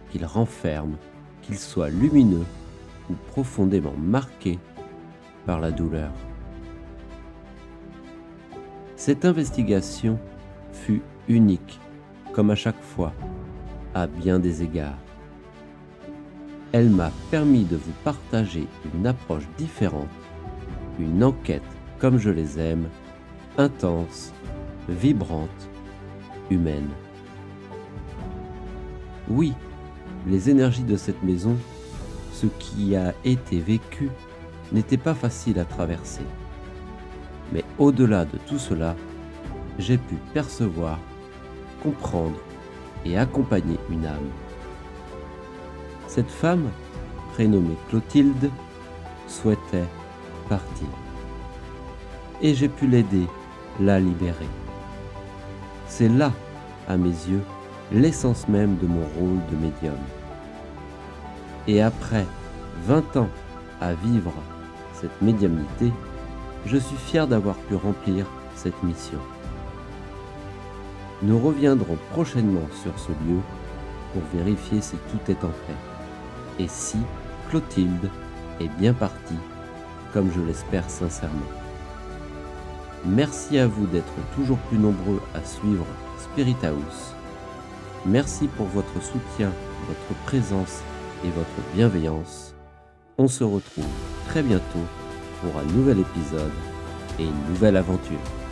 qu'ils renferment, qu'ils soient lumineux ou profondément marqués par la douleur. Cette investigation fut unique, comme à chaque fois, à bien des égards. Elle m'a permis de vous partager une approche différente, une enquête comme je les aime, intense, vibrante, humaine. Oui, les énergies de cette maison, ce qui a été vécu, n'était pas facile à traverser. Mais au-delà de tout cela, j'ai pu percevoir, comprendre et accompagner une âme. Cette femme, prénommée Clotilde, souhaitait partir. Et j'ai pu l'aider, la libérer. C'est là, à mes yeux, l'essence même de mon rôle de médium. Et après 20 ans à vivre cette médiumnité, je suis fier d'avoir pu remplir cette mission. Nous reviendrons prochainement sur ce lieu pour vérifier si tout est en paix et si Clotilde est bien partie, comme je l'espère sincèrement. Merci à vous d'être toujours plus nombreux à suivre Spirit House. Merci pour votre soutien, votre présence et votre bienveillance. On se retrouve très bientôt pour un nouvel épisode et une nouvelle aventure.